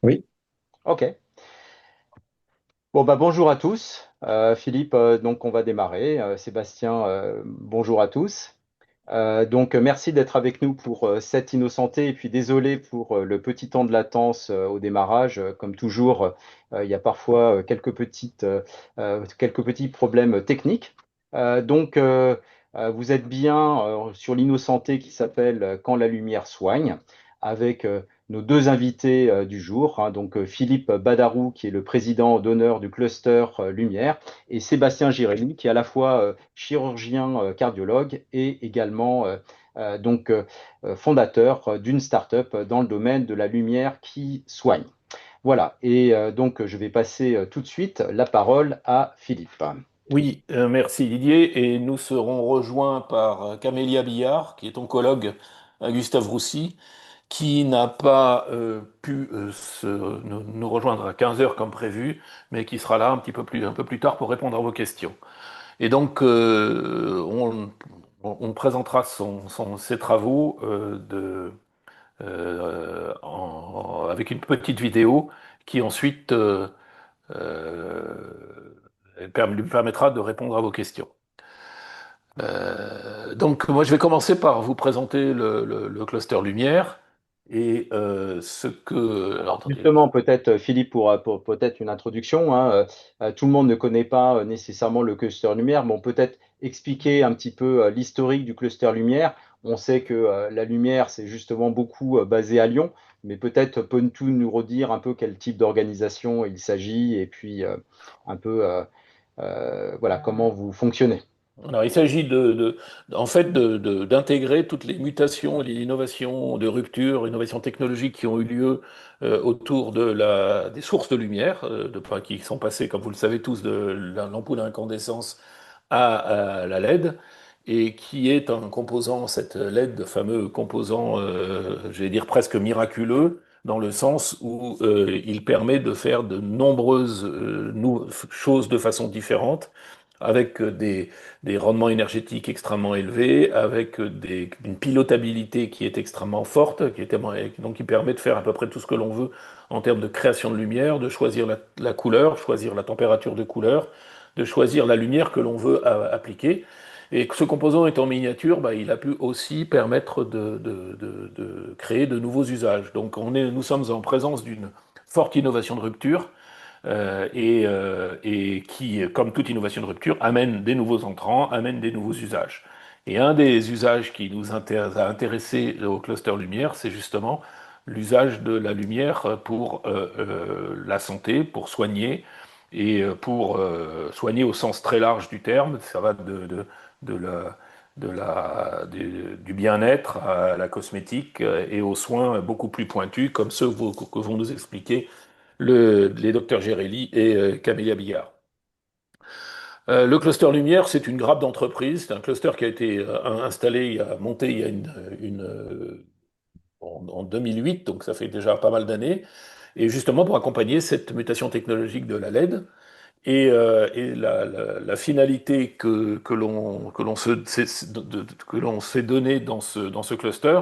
Oui, Ok. Bon, bah, bonjour à tous. Philippe, donc on va démarrer. Sébastien, bonjour à tous. Merci d'être avec nous pour cette innocenté et puis désolé pour le petit temps de latence au démarrage. Comme toujours, il y a parfois quelques petits problèmes techniques. Vous êtes bien sur l'innocenté qui s'appelle Quand la lumière soigne, avec nos deux invités du jour, hein. Philippe Badarou, qui est le président d'honneur du cluster Lumière, et Sébastien Girémy, qui est à la fois chirurgien cardiologue et également fondateur d'une start-up dans le domaine de la lumière qui soigne. Voilà, je vais passer tout de suite la parole à Philippe. Oui, merci Didier. Et nous serons rejoints par Camélia Billard, qui est oncologue à Gustave Roussy, qui n'a pas pu nous rejoindre à 15 heures comme prévu, mais qui sera là un peu plus tard pour répondre à vos questions. Et donc, on présentera ses travaux avec une petite vidéo qui ensuite lui permettra de répondre à vos questions. Donc, moi, je vais commencer par vous présenter le cluster Lumière et ce que. Alors, attendez. Justement, peut-être Philippe pour peut-être une introduction, hein. Tout le monde ne connaît pas nécessairement le cluster lumière. Bon, peut-être expliquer un petit peu l'historique du cluster lumière. On sait que la lumière, c'est justement beaucoup basé à Lyon, mais peut-être peut-tu nous redire un peu quel type d'organisation il s'agit et puis un peu voilà comment vous fonctionnez. Alors, il s'agit en fait, d'intégrer toutes les mutations et les innovations de rupture, innovations technologiques qui ont eu lieu autour des sources de lumière, qui sont passées, comme vous le savez tous, de l'ampoule à incandescence à la LED, et qui est un composant, cette LED, de fameux composant, j'allais dire presque miraculeux, dans le sens où il permet de faire de nombreuses choses de façon différente, avec des rendements énergétiques extrêmement élevés, avec une pilotabilité qui est extrêmement forte, donc qui permet de faire à peu près tout ce que l'on veut en termes de création de lumière, de choisir la couleur, choisir la température de couleur, de choisir la lumière que l'on veut appliquer. Et ce composant étant miniature, bah, il a pu aussi permettre de créer de nouveaux usages. Donc nous sommes en présence d'une forte innovation de rupture et qui, comme toute innovation de rupture, amène des nouveaux entrants, amène des nouveaux usages. Et un des usages qui nous a intéressés au cluster lumière, c'est justement l'usage de la lumière pour la santé, pour soigner, et pour soigner au sens très large du terme. Ça va de la, du bien-être à la cosmétique et aux soins beaucoup plus pointus, comme ceux que vont nous expliquer les docteurs Gérelli et Camélia Billard. Le cluster Lumière, c'est une grappe d'entreprise. C'est un cluster qui a été installé, monté il y a en 2008, donc ça fait déjà pas mal d'années, et justement pour accompagner cette mutation technologique de la LED. Et la finalité que l'on s'est donnée dans ce cluster,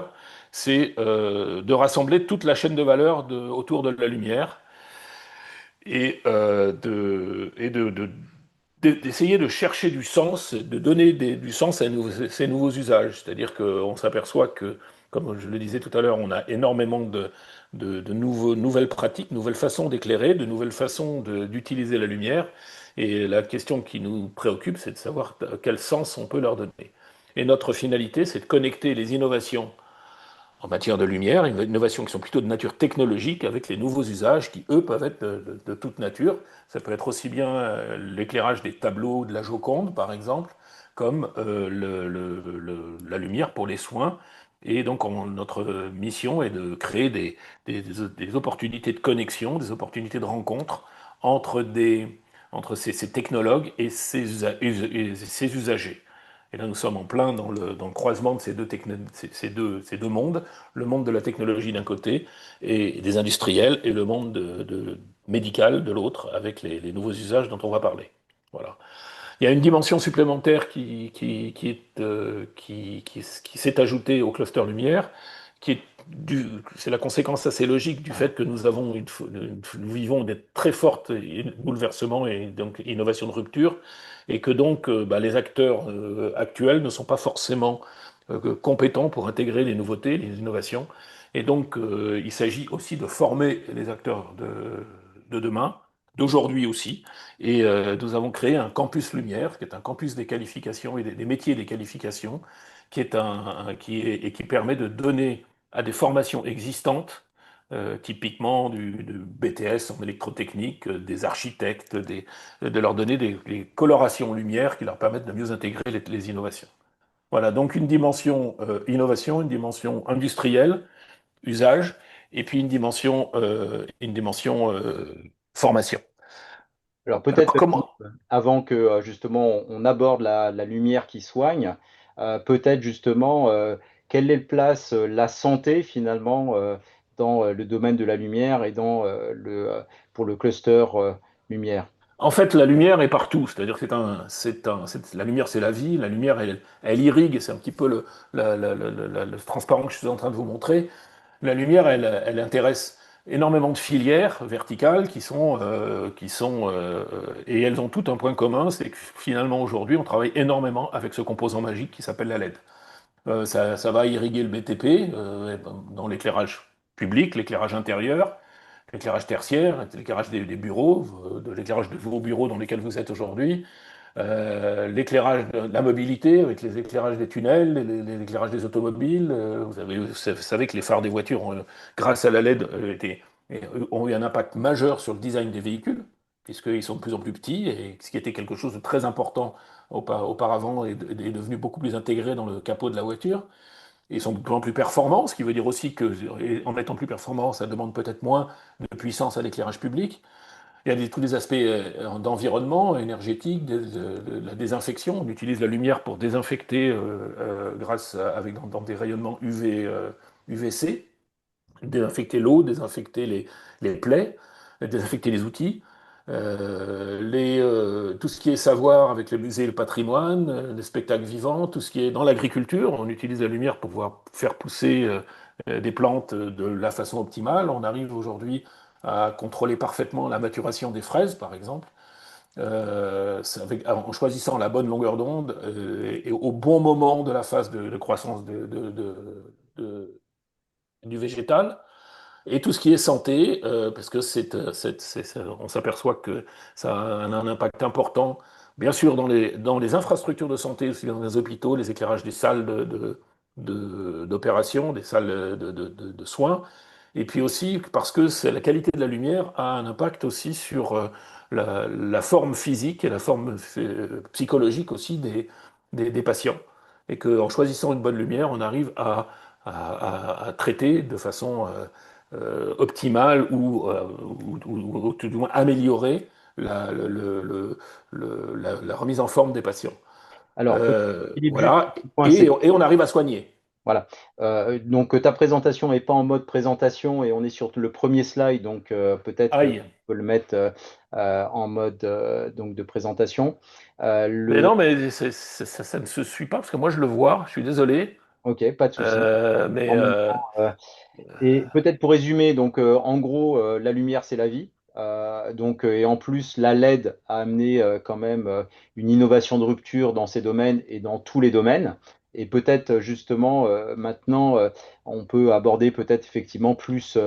c'est de rassembler toute la chaîne de valeur autour de la lumière et d'essayer de chercher du sens, de donner du sens à ces nouveaux usages. C'est-à-dire qu'on s'aperçoit que, comme je le disais tout à l'heure, on a énormément nouvelles pratiques, nouvelles façons d'éclairer, de nouvelles façons d'utiliser la lumière. Et la question qui nous préoccupe, c'est de savoir quel sens on peut leur donner. Et notre finalité, c'est de connecter les innovations en matière de lumière, une innovation qui sont plutôt de nature technologique avec les nouveaux usages qui, eux, peuvent être de toute nature. Ça peut être aussi bien l'éclairage des tableaux de la Joconde, par exemple, comme la lumière pour les soins. Et donc, notre mission est de créer des opportunités de connexion, des opportunités de rencontre entre, entre ces technologues et ces usagers. Et là, nous sommes en plein dans le croisement de ces deux mondes, le monde de la technologie d'un côté et des industriels, et le monde médical de l'autre, avec les nouveaux usages dont on va parler. Voilà. Il y a une dimension supplémentaire qui s'est ajoutée au cluster lumière, qui est c'est la conséquence assez logique du fait que nous vivons des très fortes bouleversements et donc innovations de rupture, et que donc bah, les acteurs actuels ne sont pas forcément compétents pour intégrer les nouveautés, les innovations. Et donc il s'agit aussi de former les acteurs de demain, d'aujourd'hui aussi. Et nous avons créé un campus Lumière, qui est un campus des qualifications et des métiers des qualifications, et qui permet de donner à des formations existantes, typiquement du BTS en électrotechnique, des architectes, de leur donner des colorations lumière qui leur permettent de mieux intégrer les innovations. Voilà, donc une dimension innovation, une dimension industrielle, usage, et puis une dimension formation. Alors Alors peut-être, comment? avant que justement on aborde la lumière qui soigne, peut-être justement quelle est place la santé finalement dans le domaine de la lumière et dans pour le cluster lumière. En fait, la lumière est partout. C'est-à-dire que la lumière, c'est la vie. La lumière, elle irrigue. C'est un petit peu le transparent que je suis en train de vous montrer. La lumière, elle intéresse énormément de filières verticales et elles ont toutes un point commun, c'est que finalement aujourd'hui, on travaille énormément avec ce composant magique qui s'appelle la LED. Ça va irriguer le BTP dans l'éclairage public, l'éclairage intérieur, l'éclairage tertiaire, l'éclairage des bureaux, de l'éclairage de vos bureaux dans lesquels vous êtes aujourd'hui, l'éclairage de la mobilité avec les éclairages des tunnels, l'éclairage des automobiles. Vous savez que les phares des voitures, grâce à la LED, ont eu un impact majeur sur le design des véhicules, puisqu'ils sont de plus en plus petits, et ce qui était quelque chose de très important auparavant est devenu beaucoup plus intégré dans le capot de la voiture. Et ils sont de plus en plus performants, ce qui veut dire aussi que, en étant plus performants, ça demande peut-être moins de puissance à l'éclairage public. Il y a tous les aspects d'environnement, énergétique, de la désinfection. On utilise la lumière pour désinfecter dans des rayonnements UVC, désinfecter l'eau, désinfecter les plaies, désinfecter les outils. Tout ce qui est savoir avec les musées et le patrimoine, les spectacles vivants, tout ce qui est dans l'agriculture, on utilise la lumière pour pouvoir faire pousser des plantes de la façon optimale. On arrive aujourd'hui à contrôler parfaitement la maturation des fraises, par exemple, en choisissant la bonne longueur d'onde et au bon moment de la phase de croissance du végétal. Et tout ce qui est santé, parce que on s'aperçoit que ça a un impact important, bien sûr, dans les infrastructures de santé, aussi dans les hôpitaux, les éclairages des salles d'opération, des salles de soins, et puis aussi parce que la qualité de la lumière a un impact aussi sur la forme physique et la forme psychologique aussi des patients. Et qu'en choisissant une bonne lumière, on arrive à traiter de façon optimale ou tout du moins améliorer la remise en forme des patients. Alors peut-être Philippe, juste Voilà, un point, c'est et on arrive à soigner. voilà. Donc ta présentation n'est pas en mode présentation et on est sur le premier slide, donc peut-être on Aïe. peut le mettre en mode donc de présentation. Mais Le non, mais ça ne se suit pas parce que moi je le vois, je suis désolé. Ok, pas de souci. Mais En même temps, et peut-être pour résumer, donc en gros, la lumière c'est la vie. Donc, et en plus, la LED a amené quand même une innovation de rupture dans ces domaines et dans tous les domaines. Et peut-être justement maintenant, on peut aborder peut-être effectivement plus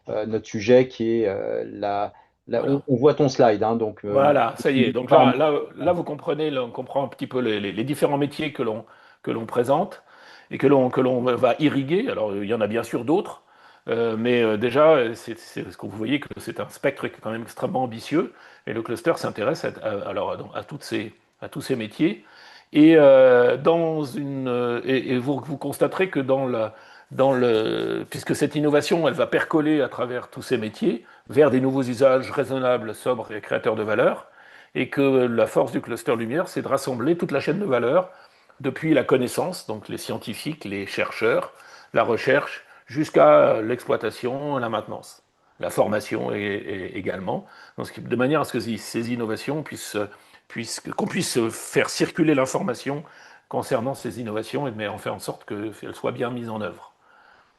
notre sujet qui est voilà. on voit ton slide, hein, donc Voilà, ça y est. Donc par- là, vous comprenez, là, on comprend un petit peu les différents métiers que l'on présente et que l'on va irriguer. Alors, il y en a bien sûr d'autres, mais déjà, c'est ce que vous voyez que c'est un spectre qui est quand même extrêmement ambitieux. Et le cluster s'intéresse à tous ces métiers. Et, vous constaterez que puisque cette innovation, elle va percoler à travers tous ces métiers vers des nouveaux usages raisonnables, sobres et créateurs de valeur, et que la force du cluster lumière, c'est de rassembler toute la chaîne de valeur, depuis la connaissance, donc les scientifiques, les chercheurs, la recherche, jusqu'à l'exploitation, la maintenance, la formation également, de manière à ce que ces innovations qu'on puisse faire circuler l'information concernant ces innovations et en faire en sorte qu'elles soient bien mises en œuvre.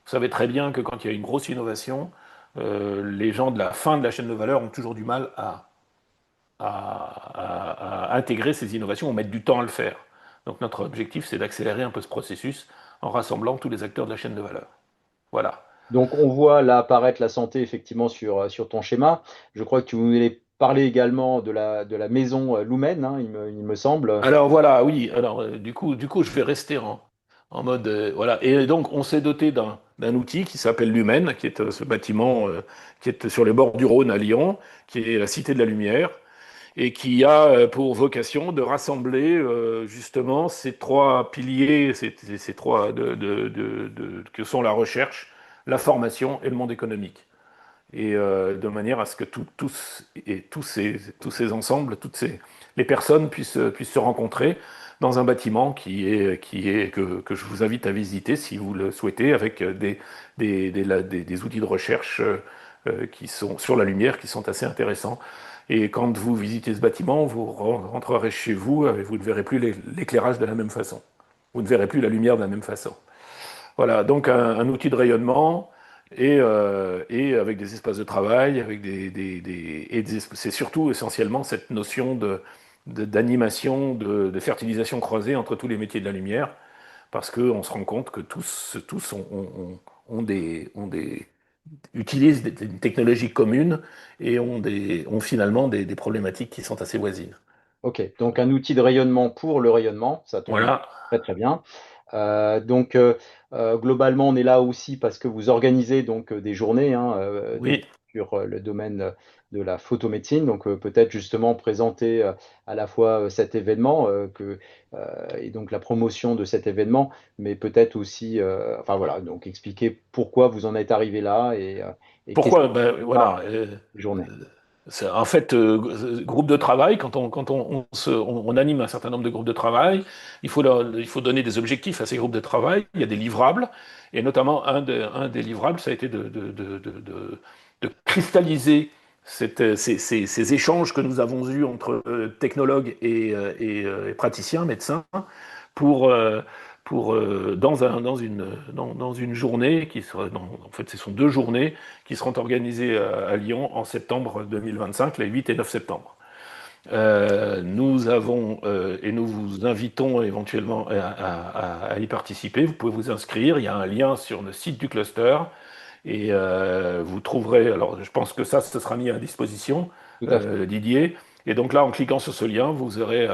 Vous savez très bien que quand il y a une grosse innovation, les gens de la fin de la chaîne de valeur ont toujours du mal à intégrer ces innovations, on met du temps à le faire. Donc notre objectif, c'est d'accélérer un peu ce processus en rassemblant tous les acteurs de la chaîne de valeur. Voilà. Donc, on voit là apparaître la santé effectivement sur ton schéma. Je crois que tu voulais parler également de la maison Lumen, hein, il me semble. Alors voilà, oui. Alors du coup, je vais rester en mode voilà. Et donc, on s'est doté d'un outil qui s'appelle Lumen, qui est ce bâtiment qui est sur les bords du Rhône à Lyon, qui est la Cité de la Lumière, et qui a pour vocation de rassembler justement ces trois piliers, ces trois que sont la recherche, la formation et le monde économique. Et de manière à ce que tous ces ensembles, les personnes puissent se rencontrer dans un bâtiment que je vous invite à visiter si vous le souhaitez, avec des outils de recherche qui sont sur la lumière, qui sont assez intéressants. Et quand vous visitez ce bâtiment, vous rentrerez chez vous et vous ne verrez plus l'éclairage de la même façon. Vous ne verrez plus la lumière de la même façon. Voilà, donc un outil de rayonnement et avec des espaces de travail, avec c'est surtout essentiellement cette notion d'animation, de fertilisation croisée entre tous les métiers de la lumière, parce qu'on se rend compte que tous ont utilisent des technologies communes et ont finalement des problématiques qui sont assez voisines. Ok, donc un outil de rayonnement pour le rayonnement, ça tombe Voilà, très très bien. Donc globalement, on est là aussi parce que vous organisez donc des journées, hein, donc oui. sur le domaine de la photomédecine. Donc peut-être justement présenter à la fois cet événement et donc la promotion de cet événement, mais peut-être aussi, enfin voilà, donc expliquer pourquoi vous en êtes arrivé là et qu'est-ce Pourquoi? Ben, que voilà. les journées. En fait, groupe de travail, quand on anime un certain nombre de groupes de travail, il faut donner des objectifs à ces groupes de travail. Il y a des livrables, et notamment un des livrables, ça a été de cristalliser ces échanges que nous avons eus entre technologues et praticiens, médecins, pour, euh, dans une journée en fait, ce sont 2 journées qui seront organisées à Lyon en septembre 2025, les 8 et 9 septembre. Et nous vous invitons éventuellement à y participer. Vous pouvez vous inscrire. Il y a un lien sur le site du cluster et vous trouverez. Alors, je pense que ça, ce sera mis à disposition, Tout à fait. Didier. Et donc là, en cliquant sur ce lien, vous aurez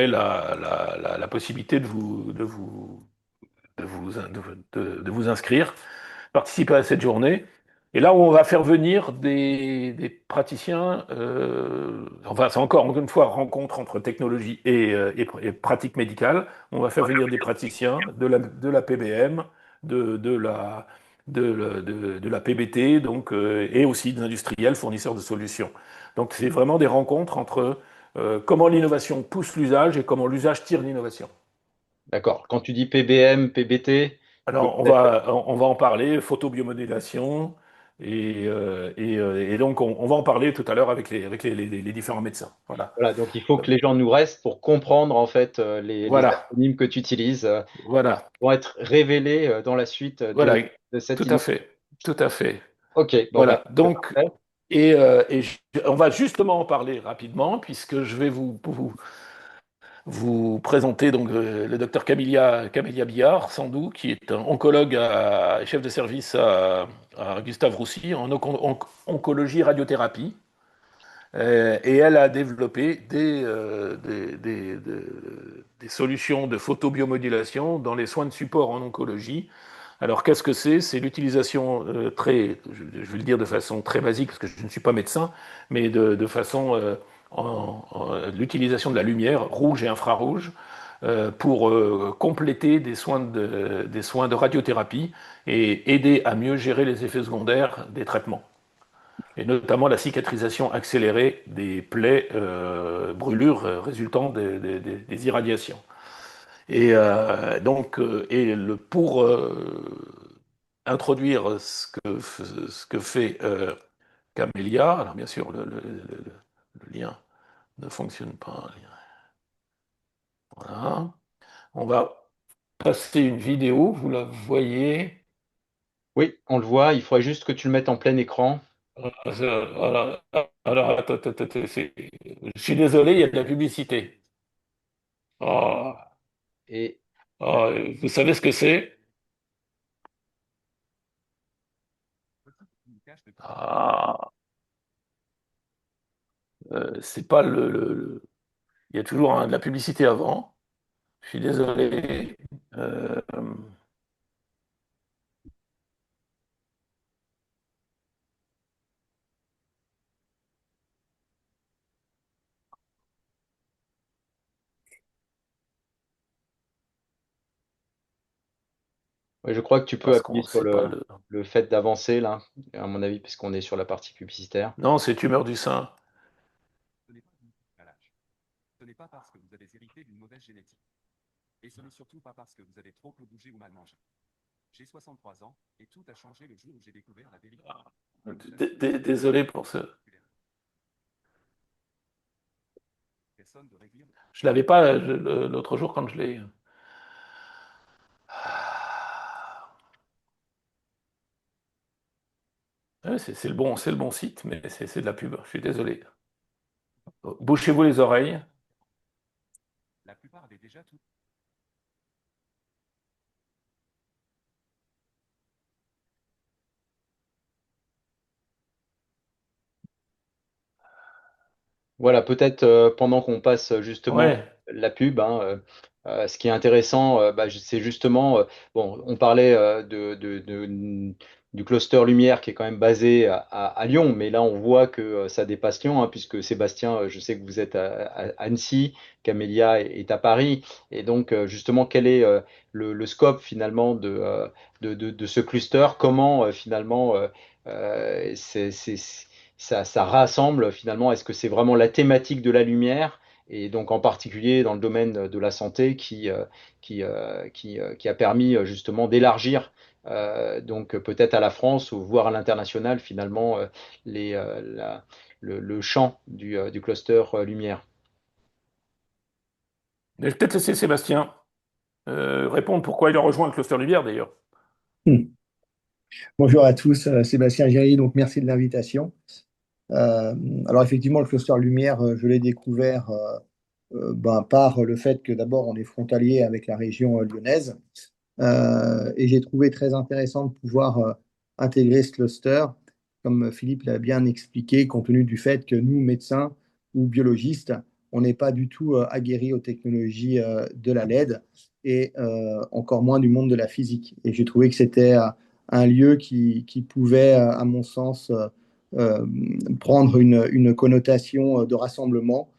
la possibilité de vous inscrire, participer à cette journée. Et là où on va faire venir des praticiens, enfin c'est encore une fois rencontre entre technologie et pratique médicale, on va faire venir des praticiens de la PBM, de la, de la PBT, donc, et aussi des industriels fournisseurs de solutions. Donc c'est vraiment des rencontres entre comment l'innovation pousse l'usage et comment l'usage tire l'innovation. D'accord. Quand tu dis PBM, PBT, tu peux Alors, peut-être. on va en parler, photobiomodulation, et donc on va en parler tout à l'heure avec les différents médecins. Voilà. Voilà, donc il faut que les gens nous restent pour comprendre en fait les Voilà. acronymes que tu utilises Voilà. vont être révélés dans la suite Voilà. de cette Tout à initiative. fait. Tout à fait. Ok, bon bah Voilà. c'est Donc, parfait. on va justement en parler rapidement, puisque je vais vous présenter donc le docteur Camélia Billard, Sandou, qui est un oncologue chef de service à Gustave Roussy en oncologie radiothérapie. Et elle a développé des solutions de photobiomodulation dans les soins de support en oncologie. Alors, qu'est-ce que c'est? C'est l'utilisation je vais le dire de façon très basique, parce que je ne suis pas médecin, mais de façon l'utilisation de la lumière rouge et infrarouge pour compléter des soins de radiothérapie et aider à mieux gérer les effets secondaires des traitements et notamment la cicatrisation accélérée des plaies brûlures résultant des irradiations. Et pour introduire ce que fait Camélia, alors bien sûr le lien ne fonctionne pas. Voilà. On va passer une vidéo, vous la voyez. Oui, on le voit. Il faudrait juste que tu le mettes en plein écran. Alors, attends, attends, attends, je suis désolé, il y a de la publicité. Oh, Et oh, vous savez ce que c'est? Ah, c'est pas il y a toujours de la publicité avant. Je suis désolé. Euh, ouais, je crois que tu peux parce appuyer qu'on sur sait pas le. le fait d'avancer là, à mon avis, puisqu'on est sur la partie publicitaire. Non, c'est tumeur du sein. Ce n'est pas dû à l'âge. Ce n'est pas parce que vous avez hérité d'une mauvaise génétique. Et ce n'est surtout pas parce que vous avez trop peu bougé ou mal mangé. J'ai 63 ans, et tout a changé le jour où j'ai découvert la vérité. Désolé pour ce. Personne de réduire. Je l'avais pas l'autre jour quand je l'ai. Ouais, c'est c'est le bon site, mais c'est de la pub. Je suis désolé. Bouchez-vous les oreilles. La plupart avaient déjà tout. Voilà, peut-être pendant qu'on passe justement Ouais, la pub, hein, ce qui est intéressant, c'est justement, bon, on parlait du cluster lumière qui est quand même basé à Lyon, mais là on voit que ça dépasse Lyon, hein, puisque Sébastien, je sais que vous êtes à Annecy, qu'Amélia est à Paris, et donc justement quel est le scope finalement de ce cluster, comment finalement ça rassemble finalement, est-ce que c'est vraiment la thématique de la lumière, et donc en particulier dans le domaine de la santé qui a permis justement d'élargir donc peut-être à la France ou voire à l'international finalement le champ du cluster lumière. mais je vais peut-être laisser Sébastien répondre pourquoi il a rejoint le cluster lumière d'ailleurs. Hmm. Bonjour à tous, Sébastien Géry, donc merci de l'invitation. Euh, alors effectivement, le cluster lumière, je l'ai découvert par le fait que d'abord on est frontalier avec la région lyonnaise. Et j'ai trouvé très intéressant de pouvoir intégrer ce cluster, comme Philippe l'a bien expliqué, compte tenu du fait que nous, médecins ou biologistes, on n'est pas du tout aguerris aux technologies de la LED et encore moins du monde de la physique. Et j'ai trouvé que c'était un lieu qui pouvait, à mon sens, euh, prendre une connotation de rassemblement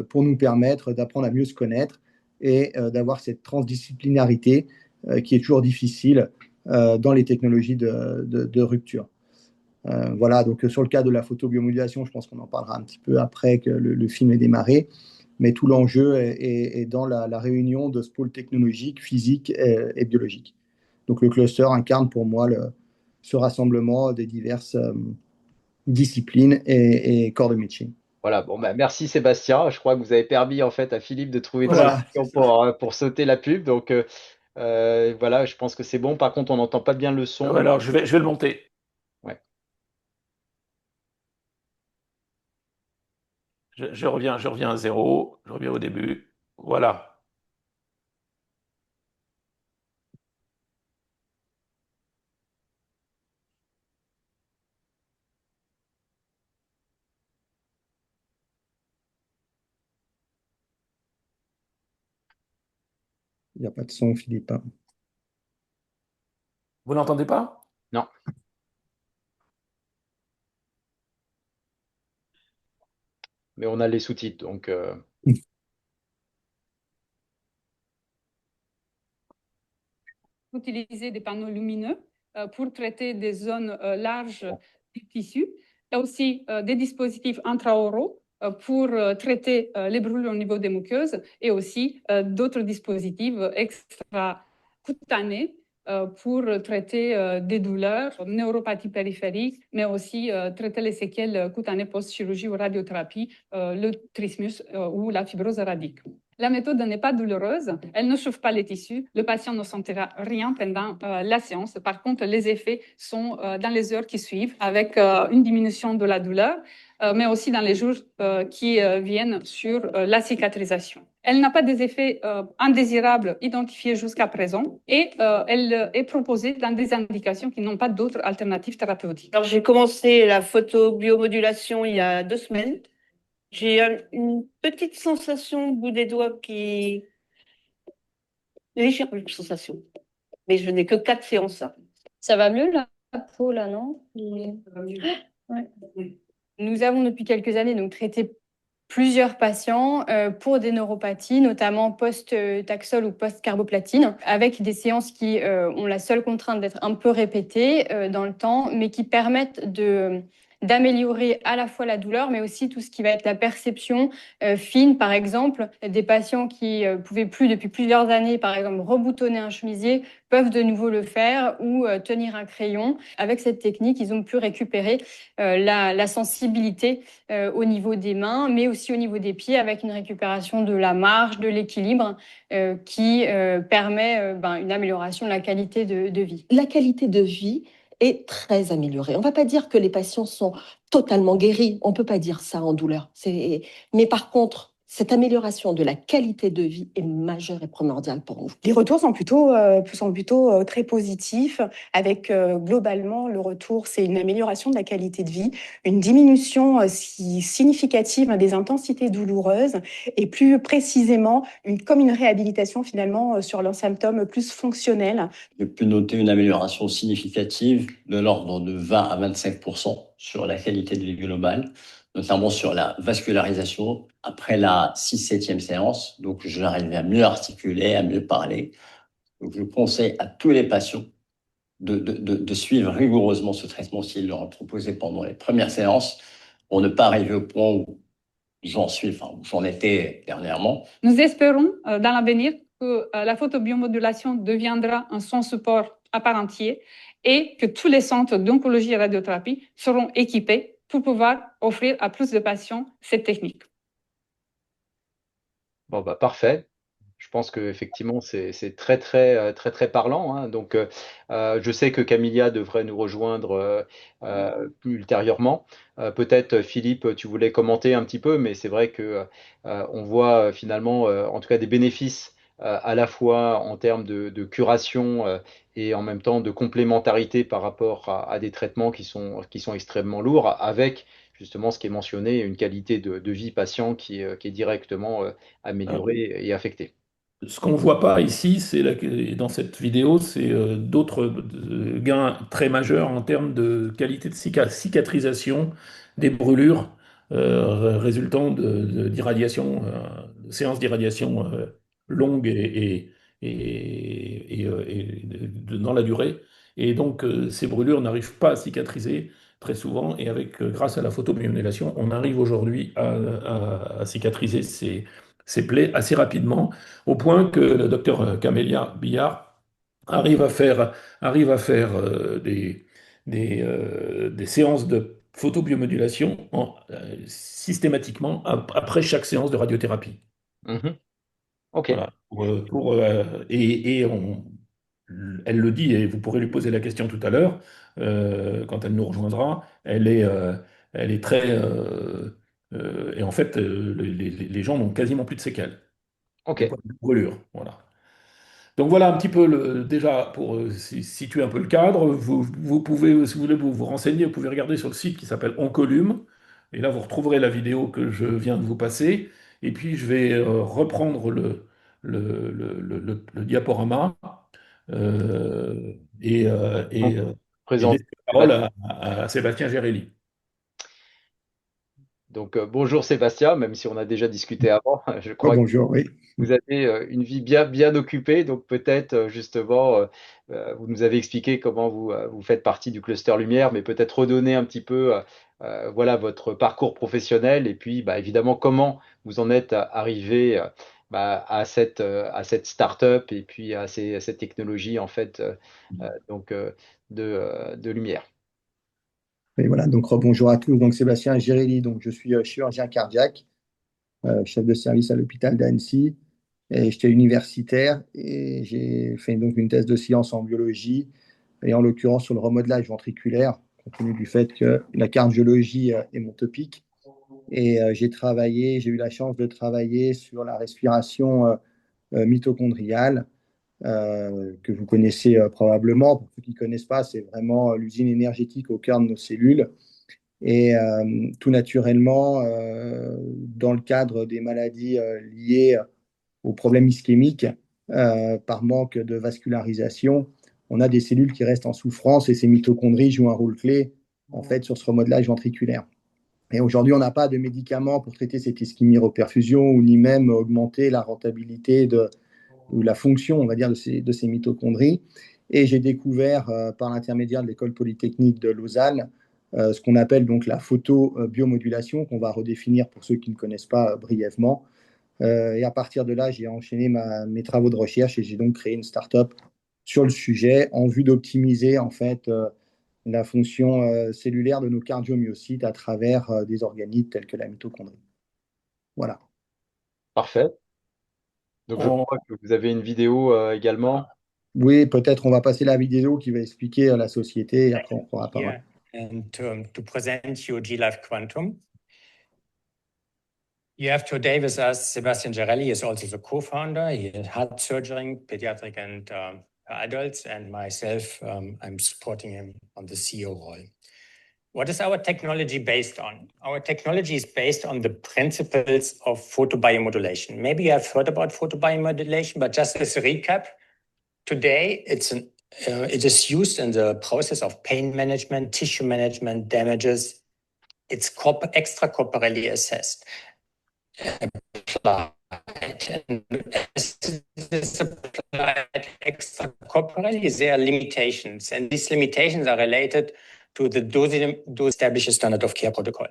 pour nous permettre d'apprendre à mieux se connaître et d'avoir cette transdisciplinarité qui est toujours difficile dans les technologies de rupture. Voilà, donc sur le cas de la photobiomodulation, je pense qu'on en parlera un petit peu après que le film est démarré, mais tout l'enjeu est dans la réunion de ce pôle technologique, physique et biologique. Donc le cluster incarne pour moi ce rassemblement des diverses disciplines et corps de métier. Voilà, bon, merci Sébastien. Je crois que vous avez permis en fait à Philippe de trouver une Voilà, solution pour sauter la pub. Donc voilà, je pense que c'est bon. Par contre, on n'entend pas bien le son. Alors je vais le monter. Ouais. Je reviens à zéro, je reviens au début. Voilà. il n'y a pas de son, Philippe. Vous n'entendez pas? Non, mais on a les sous-titres. Donc utiliser des panneaux lumineux pour traiter des zones larges du tissu. Il y a aussi des dispositifs intraoraux pour traiter les brûlures au niveau des muqueuses et aussi d'autres dispositifs extra-cutanés pour traiter des douleurs, neuropathie périphérique, mais aussi traiter les séquelles cutanées post-chirurgie ou radiothérapie, le trismus ou la fibrose radique. La méthode n'est pas douloureuse, elle ne chauffe pas les tissus, le patient ne sentira rien pendant la séance. Par contre, les effets sont dans les heures qui suivent avec une diminution de la douleur, mais aussi dans les jours qui viennent sur la cicatrisation. Elle n'a pas des effets indésirables identifiés jusqu'à présent et elle est proposée dans des indications qui n'ont pas d'autres alternatives thérapeutiques. Alors, j'ai commencé la photobiomodulation il y a 2 semaines. J'ai une petite sensation au bout des doigts qui... Légère sensation. Mais je n'ai que 4 séances. Ça va mieux la peau là, non? Ouais. Nous avons depuis quelques années donc traité plusieurs patients pour des neuropathies, notamment post-taxol ou post-carboplatine, avec des séances qui ont la seule contrainte d'être un peu répétées dans le temps, mais qui permettent d'améliorer à la fois la douleur, mais aussi tout ce qui va être la perception fine, par exemple. Des patients qui pouvaient plus depuis plusieurs années, par exemple, reboutonner un chemisier, peuvent de nouveau le faire ou tenir un crayon. Avec cette technique, ils ont pu récupérer la sensibilité au niveau des mains, mais aussi au niveau des pieds, avec une récupération de la marge, de l'équilibre, qui permet une amélioration de la qualité de vie. La qualité de vie est très améliorée. On ne va pas dire que les patients sont totalement guéris, on ne peut pas dire ça en douleur. Mais par contre, cette amélioration de la qualité de vie est majeure et primordiale pour nous. Les retours sont plutôt très positifs, avec globalement le retour, c'est une amélioration de la qualité de vie, une diminution significative des intensités douloureuses et plus précisément comme une réhabilitation finalement sur leurs symptômes plus fonctionnels. J'ai pu noter une amélioration significative de l'ordre de 20 à 25% sur la qualité de vie globale, notamment sur la vascularisation après la 6-7e séance. Donc, je arrivais à mieux articuler, à mieux parler. Donc, je conseille à tous les patients de suivre rigoureusement ce traitement s'il leur est proposé pendant les premières séances pour ne pas arriver au point où j'en étais dernièrement. Nous espérons dans l'avenir que la photobiomodulation deviendra un son support à part entière et que tous les centres d'oncologie et radiothérapie seront équipés pour pouvoir offrir à plus de patients cette technique. Bon, bah, parfait. Je pense qu'effectivement, c'est très parlant, hein. Donc, je sais que Camilla devrait nous rejoindre plus ultérieurement. Peut-être, Philippe, tu voulais commenter un petit peu, mais c'est vrai que on voit finalement, en tout cas, des bénéfices à la fois en termes de curation et en même temps de complémentarité par rapport à des traitements qui sont extrêmement lourds, avec justement ce qui est mentionné, une qualité de vie patient qui est directement améliorée et affectée. Ce qu'on ne voit pas ici, dans cette vidéo, c'est d'autres gains très majeurs en termes de qualité de cicatrisation des brûlures résultant d'irradiation, de séances d'irradiation longues dans la durée. Et donc, ces brûlures n'arrivent pas à cicatriser très souvent. Et grâce à la photobiomodulation, on arrive aujourd'hui à cicatriser ces plaies assez rapidement, au point que le docteur Camélia Billard arrive à faire des séances de photobiomodulation systématiquement après chaque séance de radiothérapie. Mhm. Ok. Voilà. Elle le dit, et vous pourrez lui poser la question tout à l'heure, quand elle nous rejoindra. Elle est très... et en fait, les gens n'ont quasiment plus de séquelles. Ok. Du point de vue brûlure. Voilà. Donc voilà un petit peu déjà pour situer un peu le cadre. Vous pouvez, si vous voulez vous renseigner, vous pouvez regarder sur le site qui s'appelle Oncolume. Et là, vous retrouverez la vidéo que je viens de vous passer. Et puis, je vais reprendre le diaporama et Présente. laisser la parole à Sébastien Gérelli. Donc, bonjour Sébastien, même si on a déjà discuté avant, je crois que Bonjour, oui. vous avez une vie bien occupée, donc peut-être justement, vous nous avez expliqué comment vous faites partie du cluster Lumière, mais peut-être redonner un petit peu voilà, votre parcours professionnel et puis bah, évidemment comment vous en êtes arrivé à cette start-up et puis à cette technologie en fait donc, de lumière. Et voilà, donc bonjour à tous. Donc Sébastien Gérelli, donc je suis chirurgien cardiaque, chef de service à l'hôpital d'Annecy. Et j'étais universitaire et j'ai fait donc une thèse de sciences en biologie, et en l'occurrence sur le remodelage ventriculaire, compte tenu du fait que la cardiologie est mon topic. Et j'ai eu la chance de travailler sur la respiration mitochondriale, que vous connaissez probablement. Pour ceux qui ne connaissent pas, c'est vraiment l'usine énergétique au cœur de nos cellules. Et tout naturellement, dans le cadre des maladies liées aux problèmes ischémiques, par manque de vascularisation, on a des cellules qui restent en souffrance et ces mitochondries jouent un rôle clé en fait sur ce remodelage ventriculaire. Et aujourd'hui, on n'a pas de médicaments pour traiter cette ischémie-reperfusion ou ni même augmenter la rentabilité ou la fonction, on va dire, de ces mitochondries. Et j'ai découvert, par l'intermédiaire de l'École polytechnique de Lausanne, ce qu'on appelle donc la photobiomodulation, qu'on va redéfinir pour ceux qui ne connaissent pas brièvement. Et à partir de là, j'ai enchaîné mes travaux de recherche et j'ai donc créé une start-up sur le sujet en vue d'optimiser en fait la fonction cellulaire de nos cardiomyocytes à travers des organites tels que la mitochondrie. Voilà. Parfait. Donc, je crois que vous avez une vidéo également. Oui, peut-être on va passer la vidéo qui va expliquer la société et après on prendra la parole. And to present you G-Life Quantum. You have today with us Sebastian Gerelli, is also the co-founder. He had heart surgery, pediatric and adults, and myself, I'm supporting him on the CEO role. What is our technology based on? Our technology is based on the principles of photobiomodulation. Maybe you have heard about photobiomodulation, but just as a recap, today it is used in the process of pain management, tissue management, damages. It's extracorporeally assessed. Applied extracorporally, there are limitations, and these limitations are related to the dose established standard of care protocol.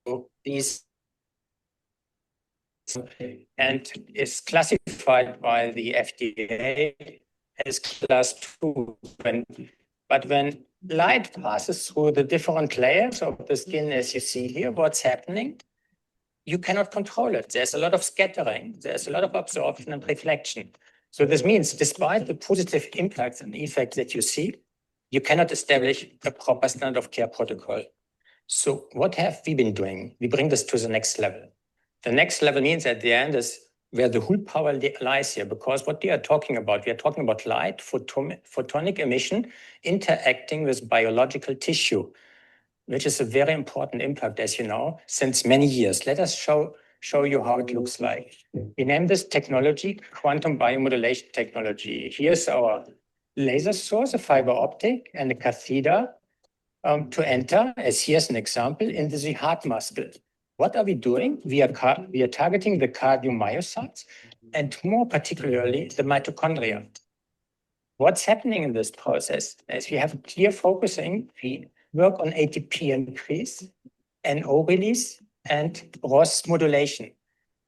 So these and is classified by the FDA as class 2. But when light passes through the different layers of the skin, as you see here, what's happening? You cannot control it. There's a lot of scattering. There's a lot of absorption and reflection. So this means despite the positive impacts and effects that you see, you cannot establish a proper standard of care protocol. So what have we been doing? We bring this to the next level. The next level means at the end is where the whole power lies here, because what we are talking about light, photonic emission interacting with biological tissue, which is a very important impact, as you know, since many years. Let us show you how it looks like. We name this technology quantum biomodulation technology. Here's our laser source, a fiber optic, and a catheter to enter, as here's an example, into the heart muscle. What are we doing? We are targeting the cardiomyocytes and more particularly the mitochondria. What's happening in this process? As we have clear focusing, we work on ATP increase, NO release, and ROS modulation.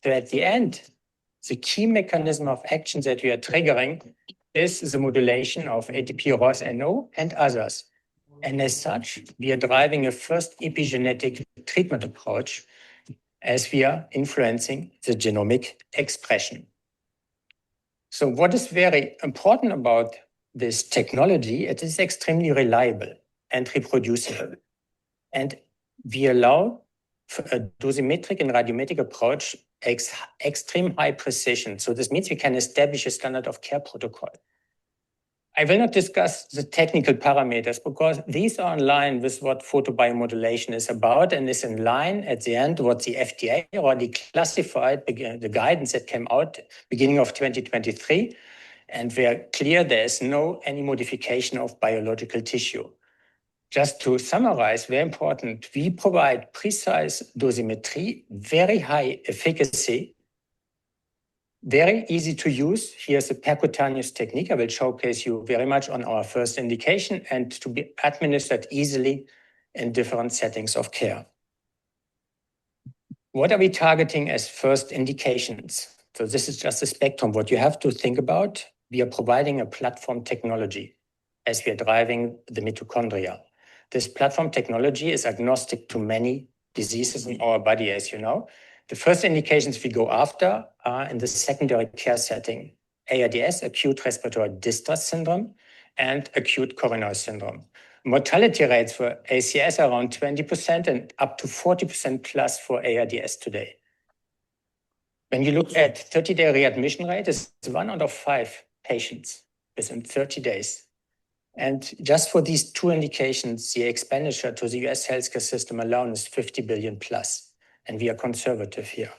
So at the end, the key mechanism of action that we are triggering is the modulation of ATP, ROS, NO, and others. And as such, we are driving a first epigenetic treatment approach as we are influencing the genomic expression. So what is very important about this technology, it is extremely reliable and reproducible. And we allow a dosimetric and radiometric approach extreme high precision. So this means we can establish a standard of care protocol. I will not discuss the technical parameters because these are in line with what photobiomodulation is about and is in line at the end what the FDA already classified, the guidance that came out beginning of 2023, and where clear there is any modification of biological tissue. Just to summarize, very important, we provide precise dosimetry, very high efficacy, very easy to use. Here's a percutaneous technique. I will showcase you very much on our first indication and to be administered easily in different settings of care. What are we targeting as first indications? So this is just a spectrum. What you have to think about, we are providing a platform technology as we are driving the mitochondria. this platform technology is agnostic to many diseases in our body, as you know. The first indications we go after are in the secondary care setting: ARDS, acute respiratory distress syndrome, and acute coronary syndrome. Mortality rates for ACS are around 20% and up to 40% plus for ARDS today. When you look at 30-day readmission rate, it's 1 out of 5 patients within 30 days. And just for these 2 indications, the expenditure to the US healthcare system alone is 50 billion plus, and we are conservative here.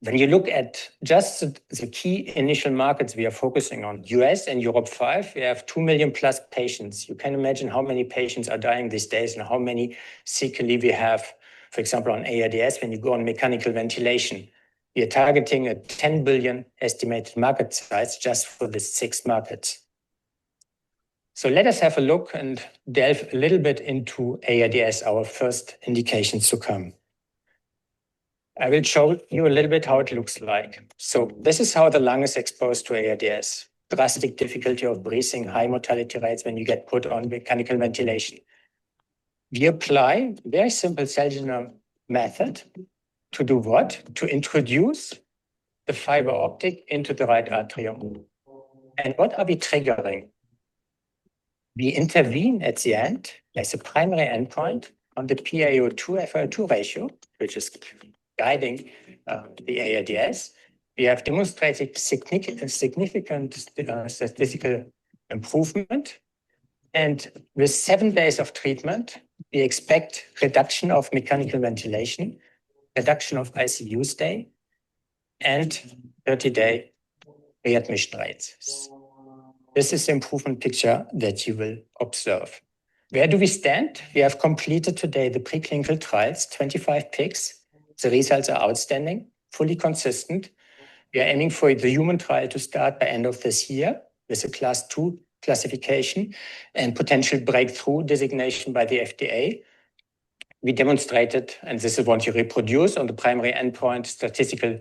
When you look at just the key initial markets we are focusing on, US and Europe 5, we have 2 million plus patients. You can imagine how many patients are dying these days and how many sequelae we have, for example, on ARDS, when you go on mechanical ventilation. We are targeting a 10 billion estimated market size just for the 6 markets. So let us have a look and delve a little bit into ARDS, our first indications to come. I will show you a little bit how it looks like. So this is how the lung is exposed to ARDS. Drastic difficulty of breathing, high mortality rates when you get put on mechanical ventilation. We apply a very simple cell genome method to do what? To introduce the fiber optic into the right atrium. And what are we triggering? We intervene at the end as a primary endpoint on the PaO2-FiO2 ratio, which is guiding the ARDS. We have demonstrated significant statistical improvement. And with 7 days of treatment, we expect reduction of mechanical ventilation, reduction of ICU stay, and 30-day readmission rates. This is the improvement picture that you will observe. Where do we stand? We have completed today the preclinical trials, 25 pigs. The results are outstanding, fully consistent. We are aiming for the human trial to start by end of this year with a class 2 classification and potential breakthrough designation by the FDA. We demonstrated, and this is what you reproduce on the primary endpoint, statistical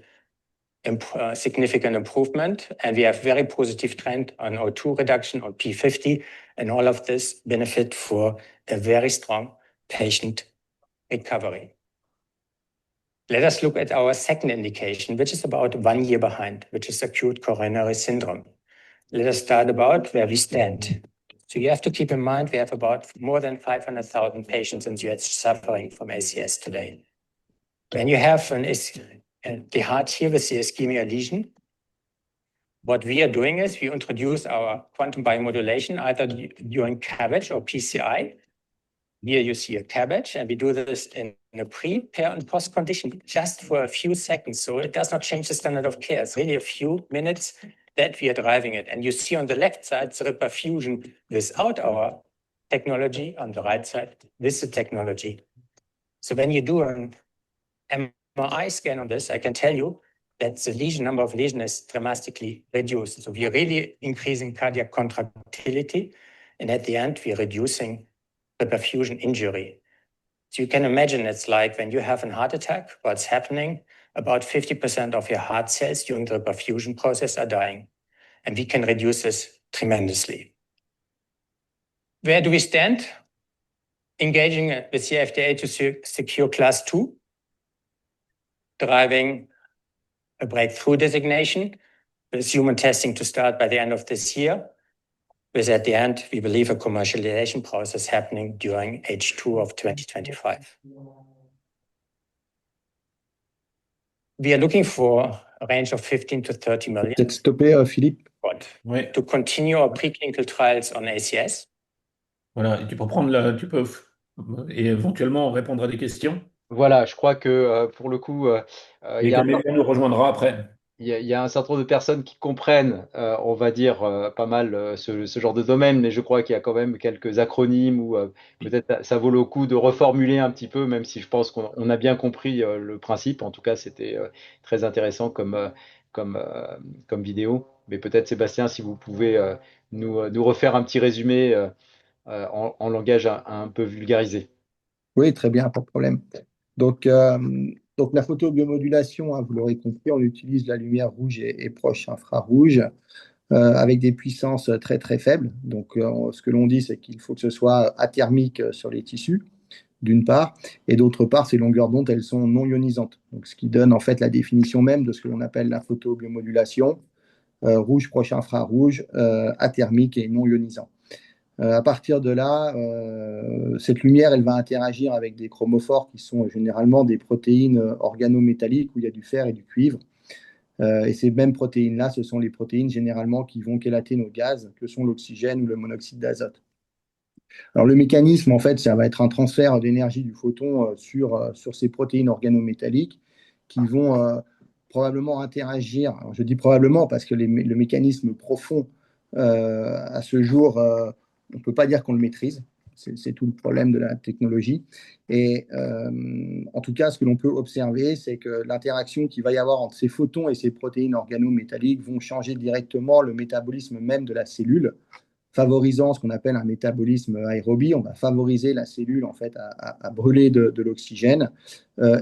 significant improvement. And we have very positive trend on O2 reduction, on P50, and all of this benefit for a very strong patient recovery. Let us look at our second indication, which is about 1 year behind, which is acute coronary syndrome. Let us start about where we stand. So you have to keep in mind, we have about more than 500,000 patients in the US suffering from ACS today. When you have the heart here with the ischemia lesion, what we are doing is we introduce our quantum biomodulation either during CABG or PCI. Here you see a CABG, and we do this in a pre, pair, and post condition just for a few seconds. So it does not change the standard of care. It's really a few minutes that we are driving it. And you see on the left side, the reperfusion without our technology, on the right side, with the technology. So when you do an MRI scan on this, I can tell you that the number of lesions is dramatically reduced. So we are really increasing cardiac contractility. And at the end, we are reducing the perfusion injury. So you can imagine it's like when you have a heart attack, what's happening, about 50% of your heart cells during the perfusion process are dying. And we can reduce this tremendously. Where do we stand? Engaging with the FDA to secure class 2, driving a breakthrough designation with human testing to start by the end of this year. With at the end, we believe a commercialization process happening during H2 of 2025. We are looking for a range of 15 to 30 million. Peut-être stopper, Philippe. Oui. To continue our preclinical trials on ACS. Voilà, et tu peux prendre tu peux et éventuellement répondre à des questions. Voilà, je crois que pour le coup, Et Camélia nous rejoindra après. il y a un certain nombre de personnes qui comprennent, on va dire, pas mal ce genre de domaine, mais je crois qu'il y a quand même quelques acronymes ou peut-être ça vaut le coup de reformuler un petit peu, même si je pense qu'on a bien compris le principe. En tout cas, c'était très intéressant comme vidéo. Mais peut-être, Sébastien, si vous pouvez nous refaire un petit résumé en langage un peu vulgarisé. Oui, très bien, pas de problème. Donc la photobiomodulation, hein, vous l'aurez compris, on utilise la lumière rouge et proche infrarouge. avec des puissances très très faibles. Donc, ce que l'on dit, c'est qu'il faut que ce soit athermique sur les tissus, d'une part, et d'autre part, ces longueurs d'onde, elles sont non ionisantes. Donc, ce qui donne en fait la définition même de ce que l'on appelle la photobiomodulation, rouge proche infrarouge, athermique et non ionisant. À partir de là, cette lumière, elle va interagir avec des chromophores qui sont généralement des protéines organométalliques où il y a du fer et du cuivre. Et ces mêmes protéines-là, ce sont les protéines généralement qui vont chélater nos gaz, que sont l'oxygène ou le monoxyde d'azote. Alors le mécanisme, en fait, ça va être un transfert d'énergie du photon sur ces protéines organométalliques qui vont probablement interagir. Alors, je dis probablement parce que le mécanisme profond, à ce jour, on ne peut pas dire qu'on le maîtrise. C'est tout le problème de la technologie. Et en tout cas, ce que l'on peut observer, c'est que l'interaction qu'il va y avoir entre ces photons et ces protéines organométalliques vont changer directement le métabolisme même de la cellule, favorisant ce qu'on appelle un métabolisme aérobie. On va favoriser la cellule en fait à brûler de l'oxygène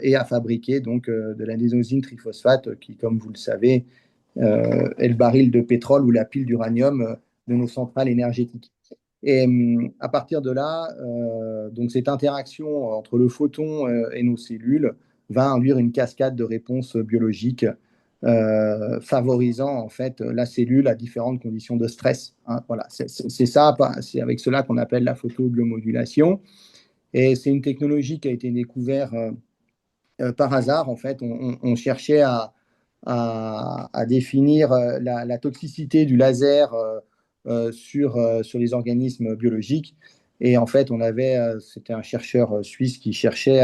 et à fabriquer donc de l'adénosine triphosphate qui, comme vous le savez, est le baril de pétrole ou la pile d'uranium de nos centrales énergétiques. Et à partir de là, donc cette interaction entre le photon et nos cellules va induire une cascade de réponses biologiques favorisant en fait la cellule à différentes conditions de stress. Hein, voilà, c'est ça, c'est avec cela qu'on appelle la photobiomodulation. Et c'est une technologie qui a été découverte par hasard. En fait, on cherchait à définir la toxicité du laser sur les organismes biologiques. Et en fait, c'était un chercheur suisse qui cherchait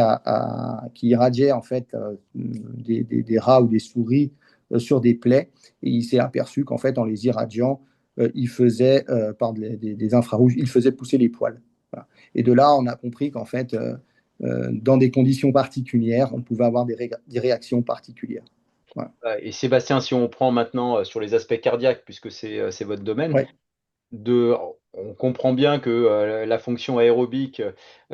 qui irradiait en fait des rats ou des souris sur des plaies. Et il s'est aperçu qu'en fait, en les irradiant, il faisait, par des infrarouges, il faisait pousser les poils. Voilà. Et de là, on a compris qu'en fait, dans des conditions particulières, on pouvait avoir des réactions particulières. Voilà. Et Sébastien, si on prend maintenant sur les aspects cardiaques, puisque c'est votre domaine, Ouais. on comprend bien que la fonction aérobique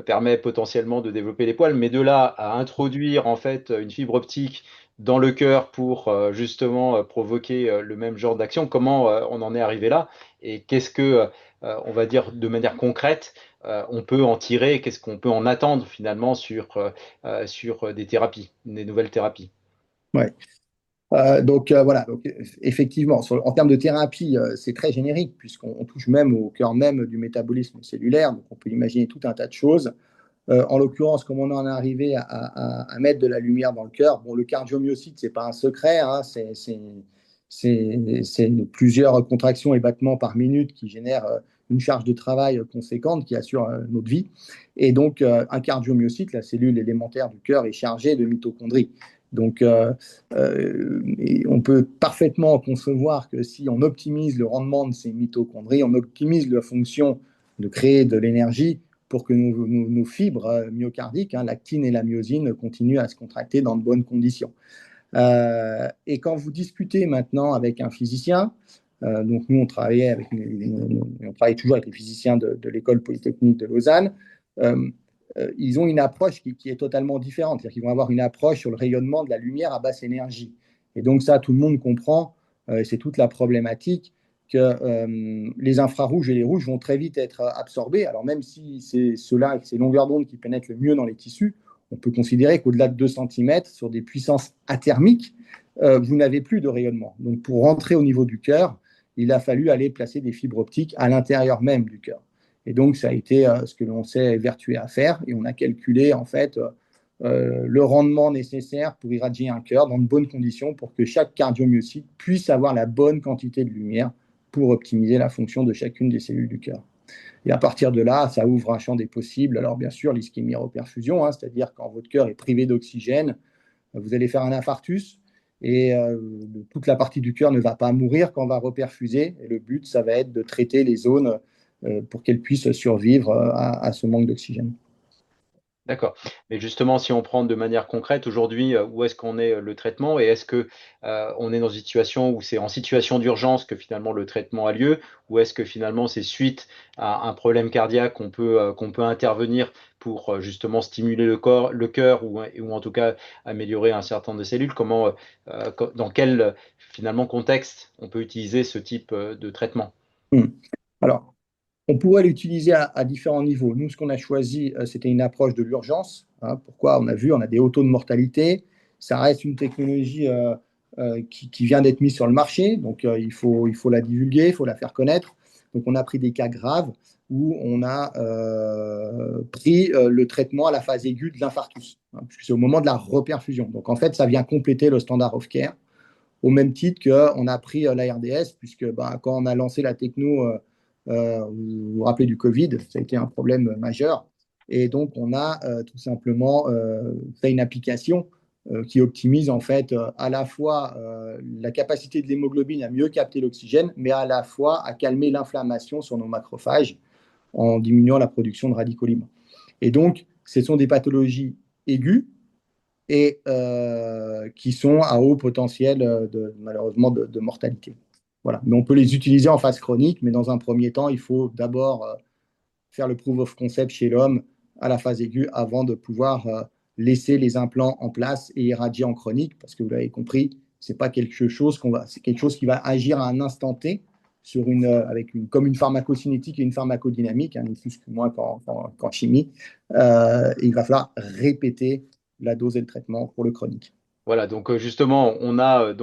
permet potentiellement de développer les poils, mais de là à introduire en fait une fibre optique dans le cœur pour justement provoquer le même genre d'action, comment on en est arrivé là et qu'est-ce que, on va dire de manière concrète, on peut en tirer, qu'est-ce qu'on peut en attendre finalement sur des thérapies, des nouvelles thérapies. Ouais. Donc voilà, donc, effectivement, en termes de thérapie, c'est très générique puisqu'on touche même au cœur même du métabolisme cellulaire, donc on peut imaginer tout un tas de choses. En l'occurrence, comme on en est arrivé à mettre de la lumière dans le cœur, bon, le cardiomyocyte, c'est pas un secret, hein, c'est plusieurs contractions et battements par minute qui génèrent une charge de travail conséquente qui assure notre vie. Et donc, un cardiomyocyte, la cellule élémentaire du cœur, est chargée de mitochondries. Donc, on peut parfaitement concevoir que si on optimise le rendement de ces mitochondries, on optimise la fonction de créer de l'énergie pour que nos fibres myocardiques, hein, l'actine et la myosine, continuent à se contracter dans de bonnes conditions. Et quand vous discutez maintenant avec un physicien, donc nous on travaille toujours avec les physiciens de l'école polytechnique de Lausanne, ils ont une approche qui est totalement différente. C'est-à-dire qu'ils vont avoir une approche sur le rayonnement de la lumière à basse énergie. Et donc ça, tout le monde comprend, c'est toute la problématique que les infrarouges et les rouges vont très vite être absorbés. Alors même si c'est ceux-là, ces longueurs d'onde qui pénètrent le mieux dans les tissus, on peut considérer qu'au-delà de 2 cm, sur des puissances athermiques, vous n'avez plus de rayonnement. Donc pour rentrer au niveau du cœur, il a fallu aller placer des fibres optiques à l'intérieur même du cœur. Et donc, ça a été ce que l'on s'est évertué à faire. Et on a calculé, en fait, le rendement nécessaire pour irradier un cœur dans de bonnes conditions pour que chaque cardiomyocyte puisse avoir la bonne quantité de lumière pour optimiser la fonction de chacune des cellules du cœur. Et à partir de là, ça ouvre un champ des possibles. Alors, bien sûr, l'ischémie-reperfusion, hein, c'est-à-dire quand votre cœur est privé d'oxygène, vous allez faire un infarctus et toute la partie du cœur ne va pas mourir quand on va reperfuser. Et le but, ça va être de traiter les zones pour qu'elle puisse survivre à ce manque d'oxygène. D'accord. Mais justement, si on prend de manière concrète aujourd'hui, où est-ce qu'on est le traitement et est-ce que on est dans une situation où c'est en situation d'urgence que finalement le traitement a lieu, ou est-ce que finalement c'est suite à un problème cardiaque qu'on peut intervenir pour justement stimuler le cœur ou en tout cas améliorer un certain nombre de cellules? Dans quel finalement contexte on peut utiliser ce type de traitement? Alors, on pourrait l'utiliser à différents niveaux. Nous, ce qu'on a choisi, c'était une approche de l'urgence. Pourquoi? On a vu, on a des hauts taux de mortalité. Ça reste une technologie qui vient d'être mise sur le marché. Donc, il faut la divulguer, il faut la faire connaître. Donc, on a pris des cas graves où on a pris le traitement à la phase aiguë de l'infarctus, puisque c'est au moment de la reperfusion. Donc, en fait, ça vient compléter le standard of care, au même titre qu'on a pris la RDS, puisque quand on a lancé la techno, vous vous rappelez du Covid, ça a été un problème majeur. Et donc, on a tout simplement fait une application qui optimise en fait à la fois la capacité de l'hémoglobine à mieux capter l'oxygène, mais à la fois à calmer l'inflammation sur nos macrophages en diminuant la production de radicaux libres. Et donc, ce sont des pathologies aiguës et qui sont à haut potentiel malheureusement de mortalité. Voilà. Mais on peut les utiliser en phase chronique, mais dans un premier temps, il faut d'abord faire le proof of concept chez l'homme à la phase aiguë avant de pouvoir laisser les implants en place et irradier en chronique, parce que vous l'avez compris, c'est quelque chose qui va agir à un instant T comme une pharmacocinétique et une pharmacodynamique, ni plus que moins qu'en chimie. Et il va falloir répéter la dose et le traitement pour le chronique. Voilà, donc justement, on a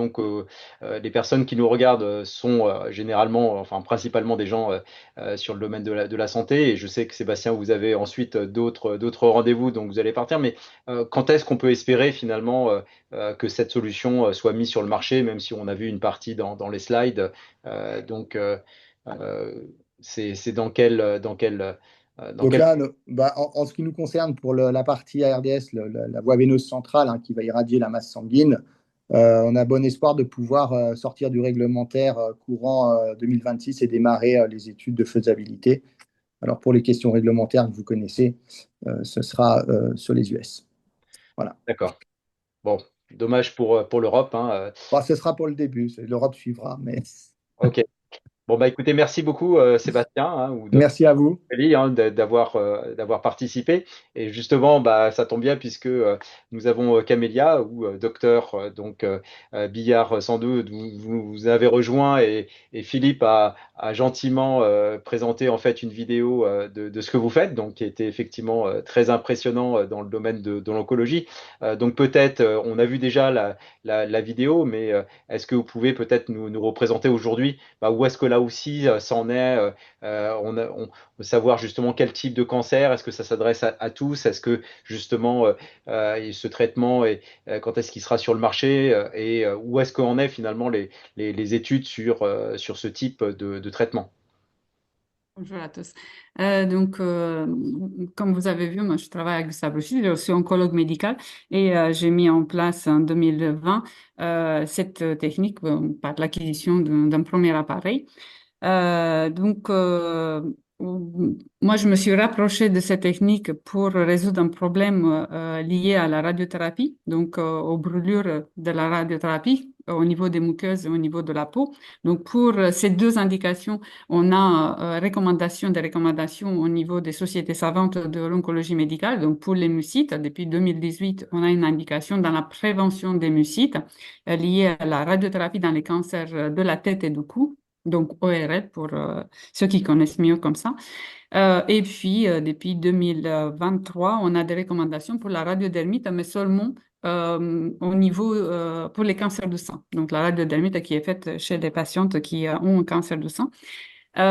les personnes qui nous regardent sont généralement, enfin principalement des gens sur le domaine de la santé. Et je sais que Sébastien, vous avez ensuite d'autres rendez-vous, donc vous allez partir. Mais quand est-ce qu'on peut espérer finalement que cette solution soit mise sur le marché, même si on a vu une partie dans les slides. Donc, c'est Donc là, en ce qui nous concerne, pour la partie ARDS, la voie veineuse centrale qui va irradier la masse sanguine, on a bon espoir de pouvoir sortir du réglementaire courant 2026 et démarrer les études de faisabilité. Alors pour les questions réglementaires que vous connaissez, ce sera sur les US. Voilà. D'accord. Bon, dommage pour l'Europe. Ce sera pour le début, l'Europe suivra. Mais... Ok. Bon, écoutez, merci beaucoup Sébastien. Merci à vous. D'avoir participé. Et justement, ça tombe bien puisque nous avons Camélia ou docteur Billard sans doute, vous avez rejoint et Philippe a gentiment présenté en fait une vidéo de ce que vous faites, donc qui était effectivement très impressionnant dans le domaine de l'oncologie. Donc peut-être, on a vu déjà la vidéo, mais est-ce que vous pouvez peut-être nous représenter aujourd'hui où est-ce que là aussi c'en est on veut savoir justement quel type de cancer, est-ce que ça s'adresse à tous, est-ce que justement ce traitement quand est-ce qu'il sera sur le marché et où est-ce qu'en est finalement les études sur ce type de traitement. Bonjour à tous. Comme vous avez vu, moi je travaille avec Gustave Roussy, je suis oncologue médical et j'ai mis en place en 2020 cette technique par l'acquisition d'un premier appareil. Moi, je me suis rapprochée de cette technique pour résoudre un problème lié à la radiothérapie, aux brûlures de la radiothérapie au niveau des muqueuses et au niveau de la peau. Donc, pour ces deux indications, on a des recommandations au niveau des sociétés savantes de l'oncologie médicale. Donc, pour les mucites, depuis 2018, on a une indication dans la prévention des mucites liée à la radiothérapie dans les cancers de la tête et du cou. Donc ORL pour ceux qui connaissent mieux comme ça. Et puis, depuis 2023, on a des recommandations pour la radiodermite, mais seulement au niveau pour les cancers du sang. Donc la radiodermite qui est faite chez les patientes qui ont un cancer du sang. Nous,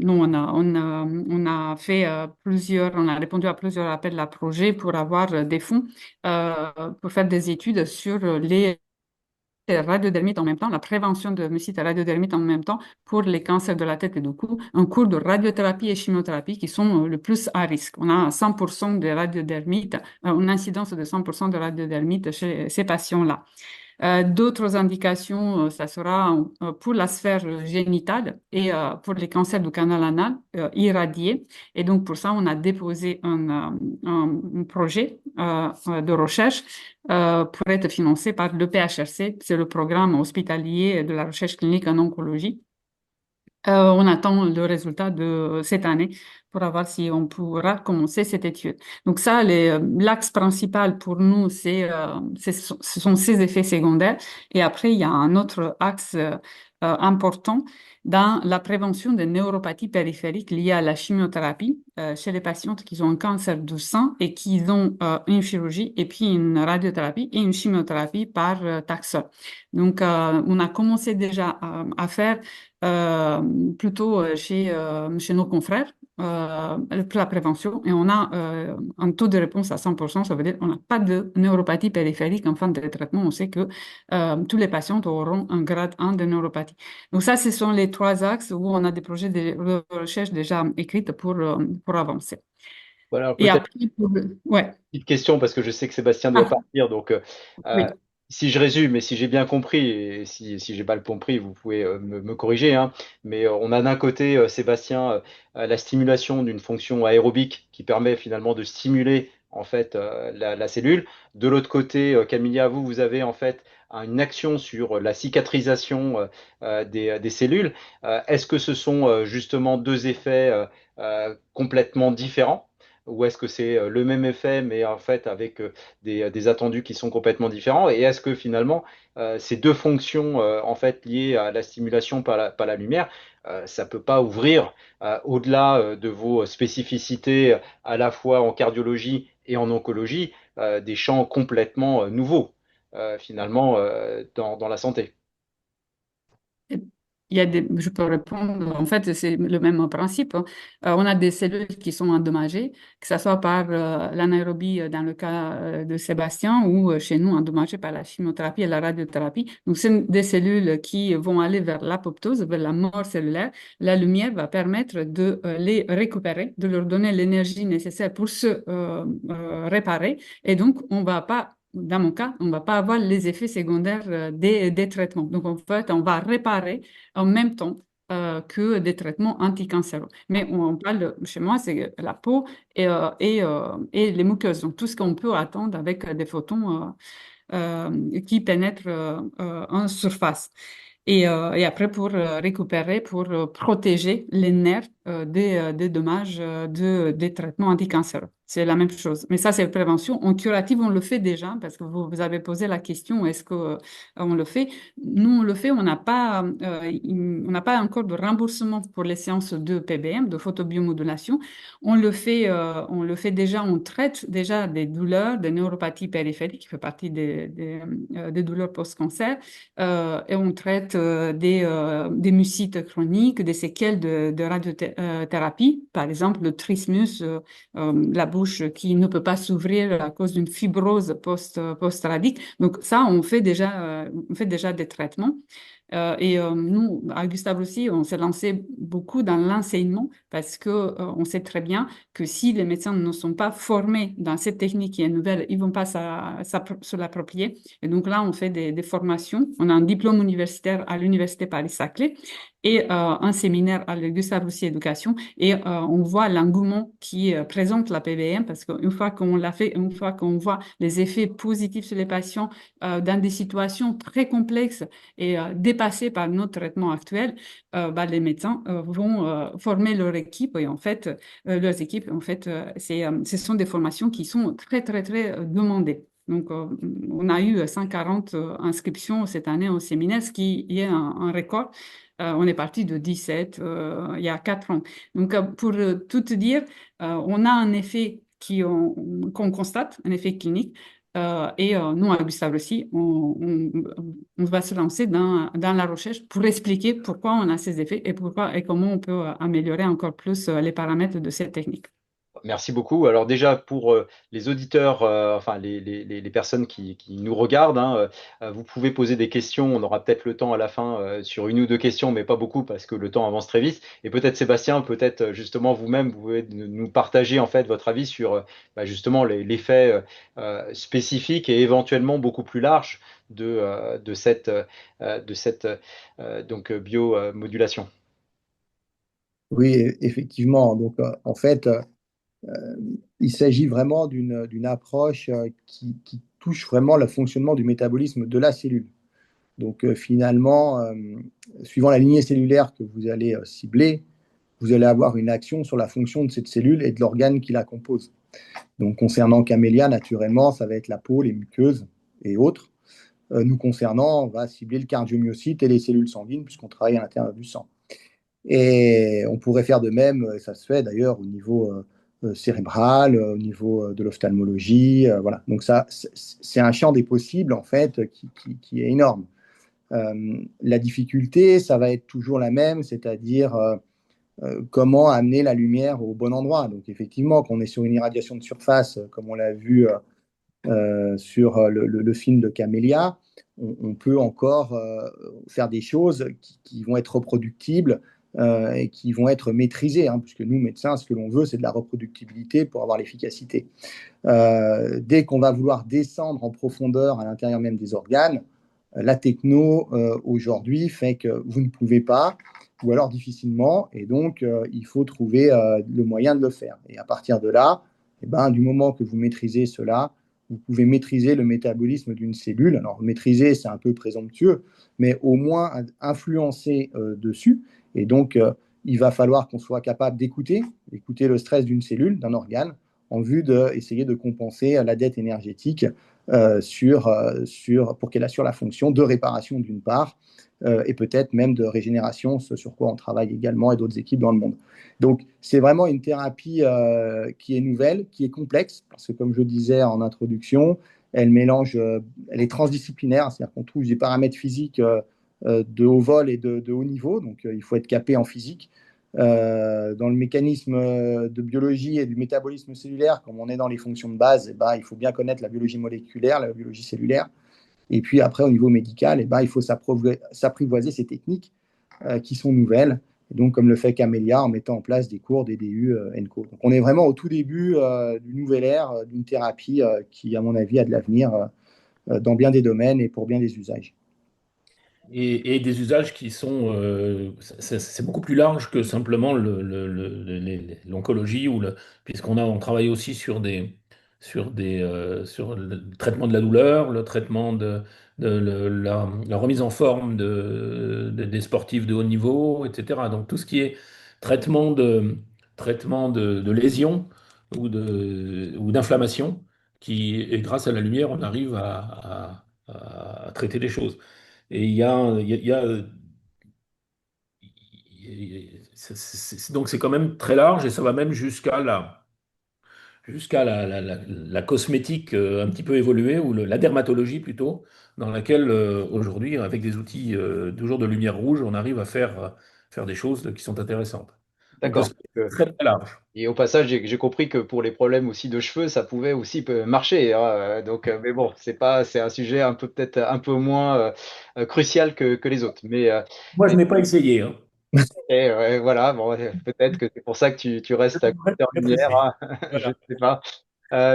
on a fait on a répondu à plusieurs appels à projets pour avoir des fonds pour faire des études sur les radiodermite en même temps, la prévention de mucite et radiodermite en même temps pour les cancers de la tête et du cou, un cours de radiothérapie et chimiothérapie qui sont le plus à risque. On a 100% de radiodermite, une incidence de 100% de radiodermite chez ces patients-là. D'autres indications, ça sera pour la sphère génitale et pour les cancers du canal anal irradié. Et donc, pour ça, on a déposé un projet de recherche pour être financé par le PHRC, c'est le programme hospitalier de la recherche clinique en oncologie. On attend le résultat de cette année pour voir si on pourra commencer cette étude. Donc ça, l'axe principal pour nous, ce sont ces effets secondaires. Et après, il y a un autre axe important dans la prévention des neuropathies périphériques liées à la chimiothérapie chez les patientes qui ont un cancer du sein et qui ont une chirurgie et puis une radiothérapie et une chimiothérapie par taxol. Donc, on a commencé déjà à faire plutôt chez nos confrères pour la prévention et on a un taux de réponse à 100%, ça veut dire qu'on n'a pas de neuropathie périphérique en fin de traitement. On sait que tous les patients auront un grade 1 de neuropathie. Donc ça, ce sont les trois axes où on a des projets de recherche déjà écrits pour avancer. Voilà, Et peut-être après, ouais, petite question parce que je sais que Sébastien doit partir. Donc, oui. si je résume et si j'ai bien compris, et si j'ai mal compris, vous pouvez me corriger, hein, mais on a d'un côté, Sébastien, la stimulation d'une fonction aérobique qui permet finalement de stimuler en fait la cellule. De l'autre côté, Camilla, vous avez en fait une action sur la cicatrisation des cellules. Est-ce que ce sont justement deux effets complètement différents? Ou est-ce que c'est le même effet, mais en fait avec des attendus qui sont complètement différents? Et est-ce que finalement, ces deux fonctions en fait liées à la stimulation par la lumière, ça peut pas ouvrir au-delà de vos spécificités à la fois en cardiologie et en oncologie, des champs complètement nouveaux finalement dans la santé? Je peux répondre. En fait, c'est le même principe, hein. On a des cellules qui sont endommagées, que ce soit par l'anaérobie dans le cas de Sébastien ou chez nous endommagées par la chimiothérapie et la radiothérapie. Donc, c'est des cellules qui vont aller vers l'apoptose, vers la mort cellulaire. La lumière va permettre de les récupérer, de leur donner l'énergie nécessaire pour se réparer. Et donc, on va pas dans mon cas, on ne va pas avoir les effets secondaires des traitements. Donc, en fait, on va réparer en même temps que des traitements anticancéreux. Mais on parle, chez moi, c'est la peau et les muqueuses. Donc, tout ce qu'on peut attendre avec des photons qui pénètrent en surface. Et après, pour récupérer, pour protéger les nerfs des dommages des traitements anticancéreux. C'est la même chose. Mais ça, c'est prévention. En curative, on le fait déjà, parce que vous avez posé la question, est-ce que on le fait? Nous, on le fait, on n'a pas encore de remboursement pour les séances de PBM, de photobiomodulation. On le fait déjà, on traite déjà des douleurs, des neuropathies périphériques, qui fait partie des douleurs post-cancer, et on traite des mucites chroniques, des séquelles de radiothérapie, par exemple le trismus, la bouche qui ne peut pas s'ouvrir à cause d'une fibrose post-radique. Donc ça, on fait déjà des traitements. Nous, à Gustave aussi, on s'est lancé beaucoup dans l'enseignement parce que on sait très bien que si les médecins ne sont pas formés dans cette technique qui est nouvelle, ils vont pas se l'approprier. Et donc là, on fait des formations. On a un diplôme universitaire à l'Université Paris-Saclay et un séminaire à la Gustave Roussy Éducation. Et on voit l'engouement qui présente la PBM parce qu'une fois qu'on l'a fait, une fois qu'on voit les effets positifs sur les patients dans des situations très complexes et dépassés par notre traitement actuel, les médecins vont former leur équipe et en fait, leurs équipes, en fait, ce sont des formations qui sont très, très, très demandées. Donc, on a eu 140 inscriptions cette année au séminaire, ce qui est un record. On est parti de 17 il y a 4 ans. Donc, pour tout te dire, on a un effet qu'on constate, un effet clinique. Nous, à Gustave aussi, on va se lancer dans la recherche pour expliquer pourquoi on a ces effets et pourquoi et comment on peut améliorer encore plus les paramètres de cette technique. Merci beaucoup. Alors déjà pour les auditeurs, enfin les personnes qui nous regardent, hein, vous pouvez poser des questions. On aura peut-être le temps à la fin sur une ou deux questions, mais pas beaucoup parce que le temps avance très vite. Et peut-être Sébastien, peut-être justement vous-même, vous pouvez nous partager en fait votre avis sur justement l'effet spécifique et éventuellement beaucoup plus large de cette donc biomodulation. Oui, effectivement. Donc, en fait, il s'agit vraiment d'une approche qui touche vraiment le fonctionnement du métabolisme de la cellule. Donc, finalement, suivant la lignée cellulaire que vous allez cibler, vous allez avoir une action sur la fonction de cette cellule et de l'organe qui la compose. Donc, concernant Camélia, naturellement, ça va être la peau, les muqueuses et autres. Nous concernant, on va cibler le cardiomyocyte et les cellules sanguines, puisqu'on travaille à l'intérieur du sang. Et on pourrait faire de même, et ça se fait d'ailleurs au niveau cérébral, au niveau de l'ophtalmologie. Voilà. Donc, ça, c'est un champ des possibles, en fait, qui est énorme. La difficulté, ça va être toujours la même, c'est-à-dire comment amener la lumière au bon endroit. Donc, effectivement, quand on est sur une irradiation de surface, comme on l'a vu sur le film de Camélia, on peut encore faire des choses qui vont être reproductibles et qui vont être maîtrisées, hein, puisque nous, médecins, ce que l'on veut, c'est de la reproductibilité pour avoir l'efficacité. Dès qu'on va vouloir descendre en profondeur à l'intérieur même des organes, la techno aujourd'hui fait que vous ne pouvez pas, ou alors difficilement, et donc il faut trouver le moyen de le faire. Et à partir de là, eh ben, du moment que vous maîtrisez cela, vous pouvez maîtriser le métabolisme d'une cellule. Alors, maîtriser, c'est un peu présomptueux, mais au moins influencer dessus. Et donc, il va falloir qu'on soit capable d'écouter le stress d'une cellule, d'un organe, en vue d'essayer de compenser la dette énergétique pour qu'elle assure la fonction de réparation d'une part, et peut-être même de régénération, ce sur quoi on travaille également et d'autres équipes dans le monde. Donc, c'est vraiment une thérapie qui est nouvelle, qui est complexe, parce que comme je disais en introduction, elle mélange, elle est transdisciplinaire, c'est-à-dire qu'on trouve des paramètres physiques de haut vol et de haut niveau, donc il faut être capé en physique. Dans le mécanisme de biologie et du métabolisme cellulaire, comme on est dans les fonctions de base, eh ben, il faut bien connaître la biologie moléculaire, la biologie cellulaire. Et puis après, au niveau médical, eh ben, il faut s'apprivoiser ces techniques qui sont nouvelles. Et donc, comme le fait Camélia en mettant en place des cours, des DU, ENCO. Donc, on est vraiment au tout début d'une nouvelle ère, d'une thérapie qui, à mon avis, a de l'avenir dans bien des domaines et pour bien des usages. Et des usages qui sont, c'est beaucoup plus large que simplement l'oncologie on travaille aussi sur le traitement de la douleur, le traitement la remise en forme des sportifs de haut niveau, etc. Donc tout ce qui est traitement de lésions ou d'inflammation, et grâce à la lumière, on arrive à traiter des choses. Et donc c'est quand même très large et ça va même jusqu'à la cosmétique un petit peu évoluée, ou la dermatologie plutôt, dans laquelle aujourd'hui, avec des outils toujours de lumière rouge, on arrive à faire des choses qui sont intéressantes. Donc le D'accord. spectre est très très large. Et au passage, j'ai compris que pour les problèmes aussi de cheveux, ça pouvait aussi marcher, hein, donc, mais bon, c'est un sujet peut-être un peu moins crucial que les autres. Moi, je n'ai pas essayé, hein. Et ouais, voilà, bon, peut-être que c'est pour ça que tu restes à Cluster Lumière, hein, je Voilà. ne sais pas.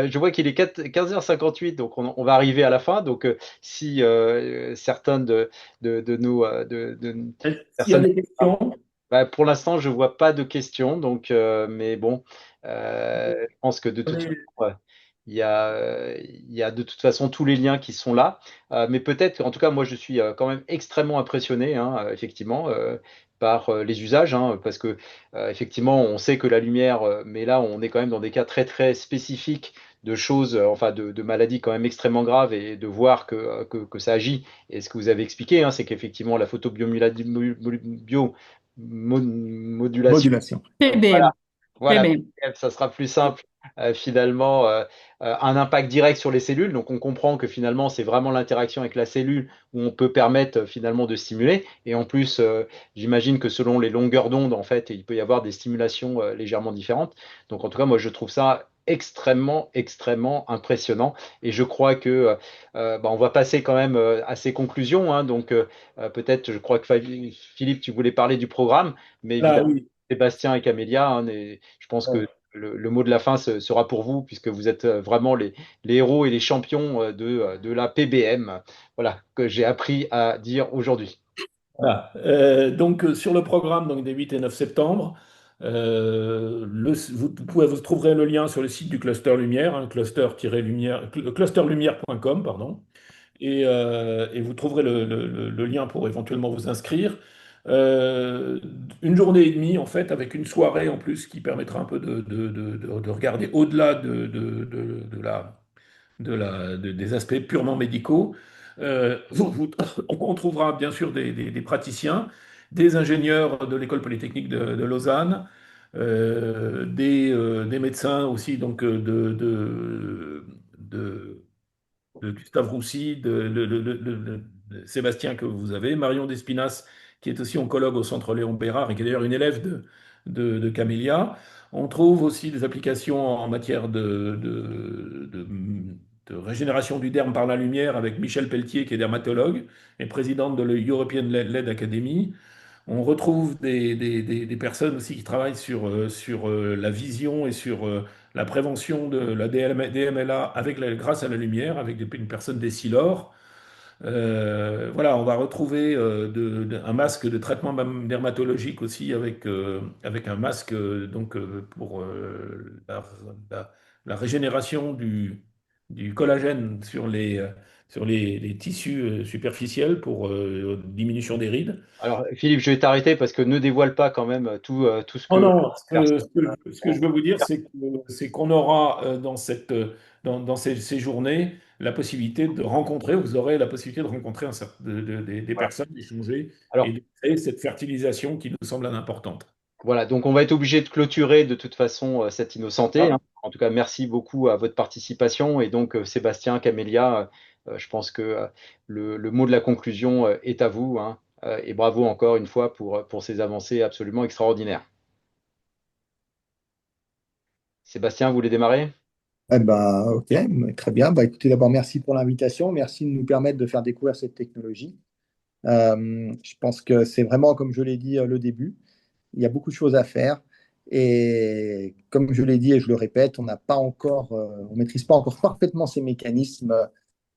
Je vois qu'il est 15h58, donc on va arriver à la fin. Donc, si certains de nos de S'il y a personnes. des questions, Bah, pour l'instant, je vois pas de questions, donc, mais bon, je pense que de toute façon, il y a de toute façon tous les liens qui sont là. Mais peut-être, en tout cas, moi, je suis quand même extrêmement impressionné, hein, effectivement, par les usages, hein, parce que effectivement, on sait que la lumière, mais là, on est quand même dans des cas très très spécifiques de choses, enfin de maladies quand même extrêmement graves, et de voir que ça agit. Et ce que vous avez expliqué, hein, c'est qu'effectivement, la modulation. Modulation. Voilà, PBM. voilà, PBM. ça sera plus simple. finalement un impact direct sur les cellules. Donc on comprend que finalement c'est vraiment l'interaction avec la cellule où on peut permettre finalement de stimuler. Et en plus, j'imagine que selon les longueurs d'onde, en fait, il peut y avoir des stimulations légèrement différentes. Donc en tout cas, moi je trouve ça extrêmement impressionnant. Et je crois que on va passer quand même à ces conclusions, hein. Donc peut-être, je crois que Philippe, tu voulais parler du programme, mais Là, évidemment, oui. Sébastien et Camélia, hein, je pense que le mot de la fin sera pour vous, puisque vous êtes vraiment les héros et les champions de la PBM, voilà, que j'ai appris à dire aujourd'hui. Voilà. Donc, sur le programme donc, des 8 et 9 septembre, vous trouverez le lien sur le site du Cluster Lumière, hein, clusterlumière.com, pardon, et vous trouverez le lien pour éventuellement vous inscrire. Euh, une journée et demie, en fait, avec une soirée en plus qui permettra un peu de regarder au-delà des aspects purement médicaux. On trouvera bien sûr des praticiens, des ingénieurs de l'École polytechnique de Lausanne, des médecins aussi donc de Gustave Roussy, de Sébastien que vous avez, Marion Despinas, qui est aussi oncologue au Centre Léon Bérard et qui est d'ailleurs une élève de Camélia. On trouve aussi des applications en matière de régénération du derme par la lumière avec Michel Pelletier, qui est dermatologue et présidente de l'European LED Academy. On retrouve des personnes aussi qui travaillent sur la vision et sur la prévention de la DMLA grâce à la lumière, avec une personne d'Essilor. Voilà, on va retrouver un masque de traitement dermatologique aussi avec un masque pour la régénération du collagène sur les tissus superficiels pour diminution des rides. Alors, Philippe, je vais t'arrêter parce que ne dévoile pas quand même tout ce Oh que... non, ce que je veux vous dire, c'est qu'on aura dans ces journées la possibilité de rencontrer, vous aurez la possibilité de rencontrer des Voilà. personnes, d'échanger et Alors, de créer cette fertilisation qui nous semble importante. voilà, donc on va être obligé de clôturer de toute façon cette innocenté, Ah, hein. En tout cas, merci beaucoup à votre participation. Et donc, Sébastien, Camélia, je pense que le mot de la conclusion est à vous, hein. Et bravo encore une fois pour ces avancées absolument extraordinaires. Sébastien, vous voulez démarrer? Eh ben, ok, très bien. Bah, écoutez, d'abord, merci pour l'invitation. Merci de nous permettre de faire découvrir cette technologie. Je pense que c'est vraiment, comme je l'ai dit le début, il y a beaucoup de choses à faire. Et comme je l'ai dit et je le répète, on maîtrise pas encore parfaitement ces mécanismes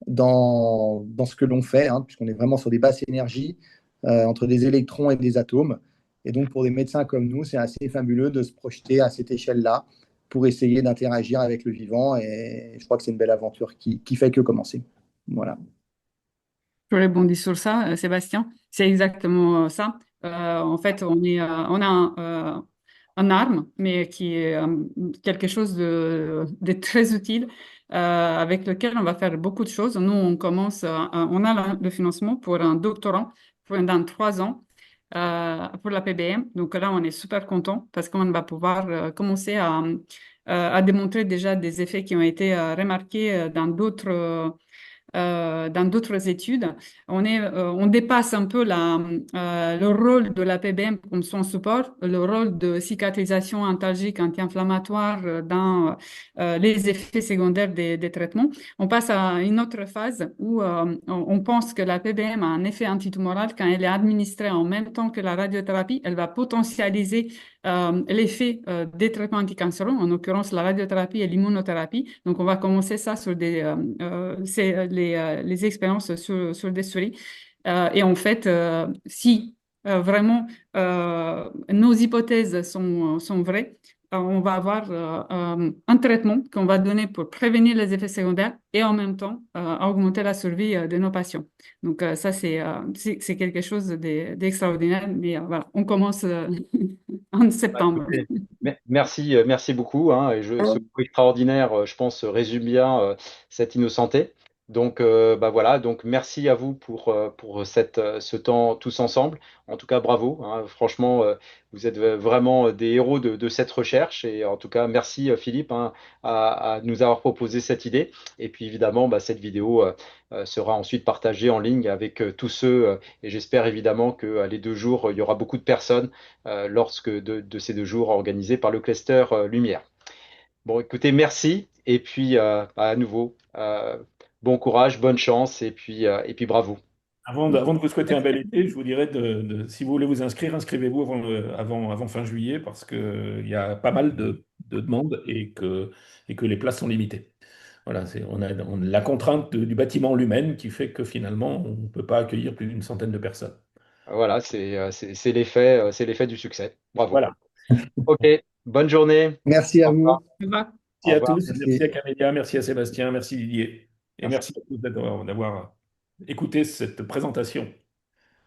dans ce que l'on fait, hein, puisqu'on est vraiment sur des basses énergies entre des électrons et des atomes. Et donc, pour des médecins comme nous, c'est assez fabuleux de se projeter à cette échelle-là pour essayer d'interagir avec le vivant. Et je crois que c'est une belle aventure qui fait que commencer. Voilà. Je rebondis sur ça, Sébastien. C'est exactement ça. En fait, on a un arme, mais qui est quelque chose de très utile, avec lequel on va faire beaucoup de choses. Nous, on a le financement pour un doctorant pendant 3 ans pour la PBM. Donc là, on est super content parce qu'on va pouvoir commencer à démontrer déjà des effets qui ont été remarqués dans d'autres études. On dépasse un peu le rôle de la PBM comme son support, le rôle de cicatrisation antalgique anti-inflammatoire dans les effets secondaires des traitements. On passe à une autre phase où on pense que la PBM a un effet antitumoral quand elle est administrée en même temps que la radiothérapie. Elle va potentialiser l'effet des traitements anticancéreux, en l'occurrence la radiothérapie et l'immunothérapie. Donc, on va commencer ça sur les expériences sur des souris. Et en fait, si vraiment nos hypothèses sont vraies, on va avoir un traitement qu'on va donner pour prévenir les effets secondaires et en même temps augmenter la survie de nos patients. Donc ça, c'est quelque chose d'extraordinaire. Mais voilà, on commence en Bah, septembre. écoutez, merci beaucoup, hein. Et ce mot extraordinaire, je pense, résume bien cette innocenté. Donc, bah voilà, donc merci à vous pour ce temps tous ensemble. En tout cas, bravo, hein. Franchement, vous êtes vraiment des héros de cette recherche. Et en tout cas, merci Philippe, hein, à nous avoir proposé cette idée. Et puis évidemment, bah, cette vidéo sera ensuite partagée en ligne avec tous ceux, et j'espère évidemment que les 2 jours, il y aura beaucoup de personnes lorsque de ces 2 jours organisés par le cluster Lumière. Bon, écoutez, merci. Et puis, bah, à nouveau, bon courage, bonne chance, et puis bravo. Avant de vous souhaiter un bel été, je vous dirais si vous voulez vous inscrire, inscrivez-vous avant fin juillet parce qu'il y a pas mal de demandes et que les places sont limitées. Voilà, on a la contrainte du bâtiment Lumen qui fait que finalement, on ne peut pas accueillir plus d'une centaine de personnes. Voilà, c'est l'effet du succès. Bravo. Voilà. Ok, bonne journée. Merci à Au revoir. vous. Au revoir. Au Merci à revoir. tous, merci à Camélia, merci à Sébastien, merci Didier. Et Merci. merci à tous d'avoir écouté cette présentation.